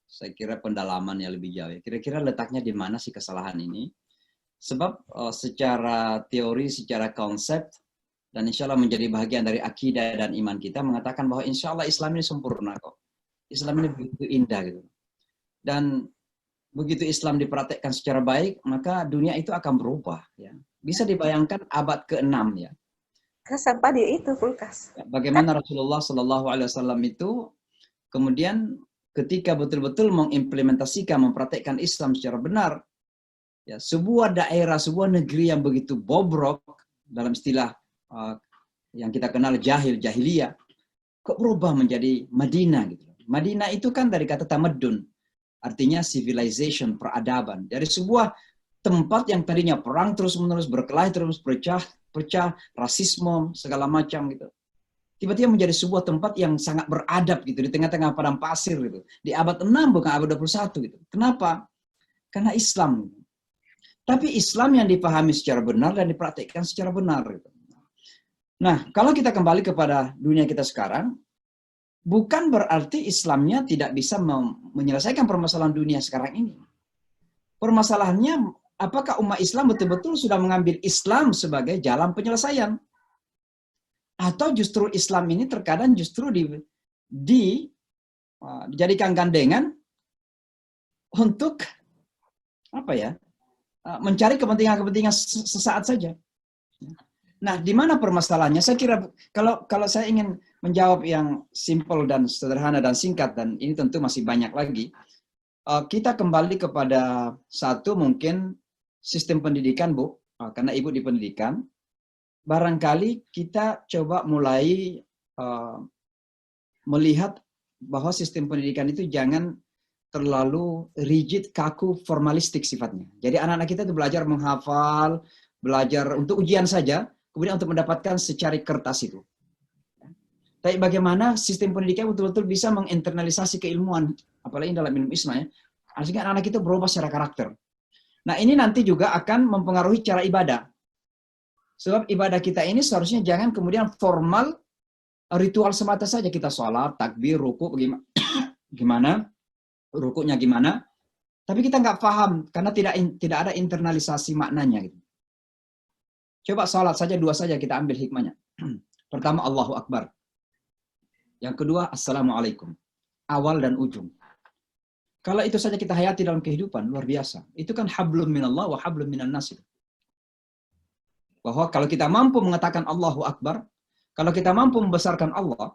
saya kira pendalaman yang lebih jauh. Kira-kira letaknya di mana sih kesalahan ini? Sebab secara teori, secara konsep, dan insya Allah menjadi bagian dari akidah dan iman kita, mengatakan bahwa insya Allah Islam ini sempurna kok. Islam ini begitu indah gitu. Dan begitu Islam dipraktekkan secara baik, maka dunia itu akan berubah. Ya. Bisa dibayangkan abad ke-6 ya. Sampah dia itu kulkas. Bagaimana Rasulullah SAW itu kemudian ketika betul-betul mengimplementasikan, mempraktekkan Islam secara benar, ya, sebuah daerah, sebuah negeri yang begitu bobrok dalam istilah yang kita kenal jahiliyah, kok berubah menjadi Madinah gitu. Madinah itu kan dari kata tamadun, artinya civilization, peradaban. Dari sebuah tempat yang tadinya perang terus-menerus, berkelahi terus, pecah, rasisme, segala macam gitu. Tiba-tiba menjadi sebuah tempat yang sangat beradab gitu, di tengah-tengah padang pasir gitu. Di abad 6 bukan abad 21 gitu. Kenapa? Karena Islam. Tapi Islam yang dipahami secara benar dan dipraktikkan secara benar gitu. Nah, kalau kita kembali kepada dunia kita sekarang, bukan berarti Islamnya tidak bisa menyelesaikan permasalahan dunia sekarang ini. Permasalahannya, apakah umat Islam betul-betul sudah mengambil Islam sebagai jalan penyelesaian? Atau justru Islam ini terkadang justru dijadikan gandengan untuk mencari kepentingan-kepentingan sesaat saja. Nah, di mana permasalahannya? Saya kira kalau saya ingin menjawab yang simpel dan sederhana dan singkat, dan ini tentu masih banyak lagi, kita kembali kepada satu mungkin sistem pendidikan, Bu, karena Ibu di pendidikan, barangkali kita coba mulai melihat bahwa sistem pendidikan itu jangan terlalu rigid, kaku, formalistik sifatnya. Jadi anak-anak kita itu belajar menghafal, belajar untuk ujian saja, kemudian untuk mendapatkan secari kertas itu. Tapi bagaimana sistem pendidikan betul-betul bisa menginternalisasi keilmuan, apalagi dalam ilmu Islam ya, sehingga anak-anak itu berubah secara karakter. Nah, ini nanti juga akan mempengaruhi cara ibadah. Sebab ibadah kita ini seharusnya jangan kemudian formal, ritual semata saja, kita sholat, takbir, ruku, gimana, rukuknya gimana, tapi kita nggak paham karena tidak ada internalisasi maknanya gitu. Coba sholat saja, 2 saja kita ambil hikmahnya. Pertama, Allahu Akbar. Yang kedua, Assalamualaikum. Awal dan ujung. Kalau itu saja kita hayati dalam kehidupan, luar biasa. Itu kan hablum minallah wa hablum minan nas. Bahwa kalau kita mampu mengatakan Allahu Akbar, kalau kita mampu membesarkan Allah,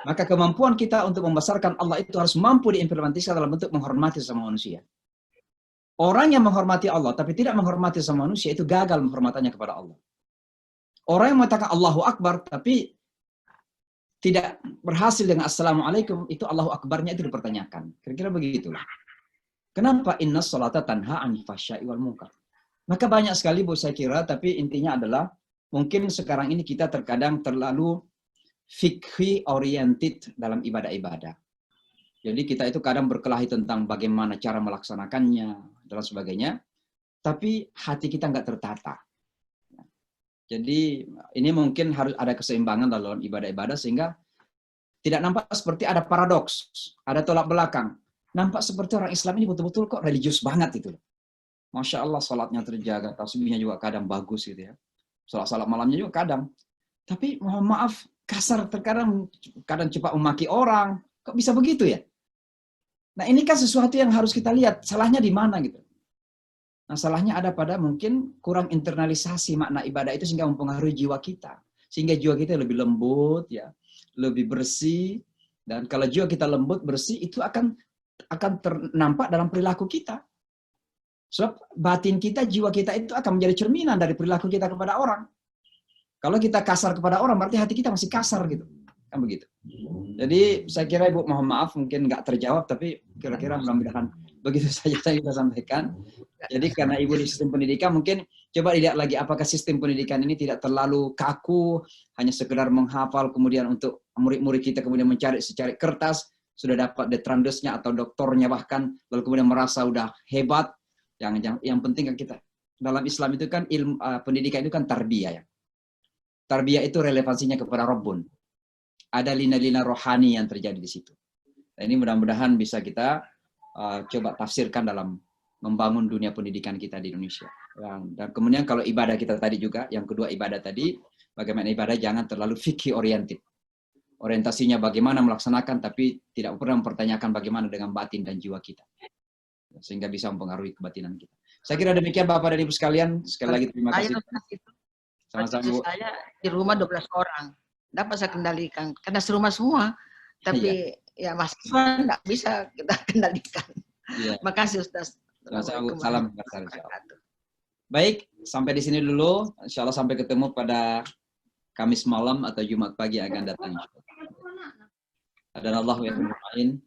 maka kemampuan kita untuk membesarkan Allah itu harus mampu diimplementasikan dalam bentuk menghormati sama manusia. Orang yang menghormati Allah tapi tidak menghormati sama manusia itu gagal menghormatannya kepada Allah. Orang yang mengatakan Allahu Akbar tapi tidak berhasil dengan Assalamualaikum, itu Allahu Akbarnya itu dipertanyakan. Kira-kira begitulah. Kenapa? Inna sholata tanha 'anil fahsya'i wal munkar. Maka banyak sekali Bu saya kira, tapi intinya adalah mungkin sekarang ini kita terkadang terlalu fikih oriented dalam ibadah-ibadah. Jadi kita itu kadang berkelahi tentang bagaimana cara melaksanakannya dan sebagainya. tapi hati kita nggak tertata. Jadi ini mungkin harus ada keseimbangan dalam ibadah-ibadah sehingga tidak nampak seperti ada paradoks, ada tolak belakang. Nampak seperti orang Islam ini betul-betul kok religius banget itu. Masya Allah, salatnya terjaga, tasbihnya juga kadang bagus gitu ya. Salat malamnya juga kadang. Tapi mohon maaf, kasar terkadang, kadang cepat memaki orang. Kok bisa begitu ya? Nah ini kan sesuatu yang harus kita lihat, salahnya di mana gitu. Nah salahnya ada pada mungkin kurang internalisasi makna ibadah itu sehingga mempengaruhi jiwa kita. Sehingga jiwa kita lebih lembut, ya, lebih bersih. Dan kalau jiwa kita lembut, bersih, itu akan ternampak dalam perilaku kita. Sebab batin kita, jiwa kita itu akan menjadi cerminan dari perilaku kita kepada orang. Kalau kita kasar kepada orang, berarti hati kita masih kasar gitu. Kan begitu. Jadi saya kira Ibu mohon maaf mungkin nggak terjawab, tapi kira-kira mudah-mudahan begitu saja saya bisa sampaikan. Jadi karena Ibu di sistem pendidikan, mungkin coba lihat lagi apakah sistem pendidikan ini tidak terlalu kaku, hanya sekedar menghafal, kemudian untuk murid-murid kita kemudian mencari secari kertas, sudah dapat detrandesnya atau doktornya bahkan, lalu kemudian merasa udah hebat. Yang penting kan kita dalam Islam itu kan ilmu pendidikan itu kan tarbiyah ya. Tarbiyah itu relevansinya kepada Rabbun. Ada lina-lina rohani yang terjadi di situ. Nah, ini mudah-mudahan bisa kita coba tafsirkan dalam membangun dunia pendidikan kita di Indonesia. Dan kemudian kalau ibadah kita tadi juga, yang kedua ibadah tadi, bagaimana ibadah jangan terlalu fikih oriented. Orientasinya bagaimana melaksanakan, tapi tidak pernah mempertanyakan bagaimana dengan batin dan jiwa kita. Sehingga bisa mempengaruhi kebatinan kita. Saya kira demikian Bapak dan Ibu sekalian. Sekali lagi terima kasih. Sama-sama. Saya di rumah 12 orang. Dapat saya kendalikan. Karena serumah semua. Tapi ya mahasiswa nggak bisa kita kendalikan. Iya. Makasih Ustaz. Salam. Baik, sampai di sini dulu. Insya Allah sampai ketemu pada Kamis malam atau Jumat pagi akan datang. Dan Allah yang bermain.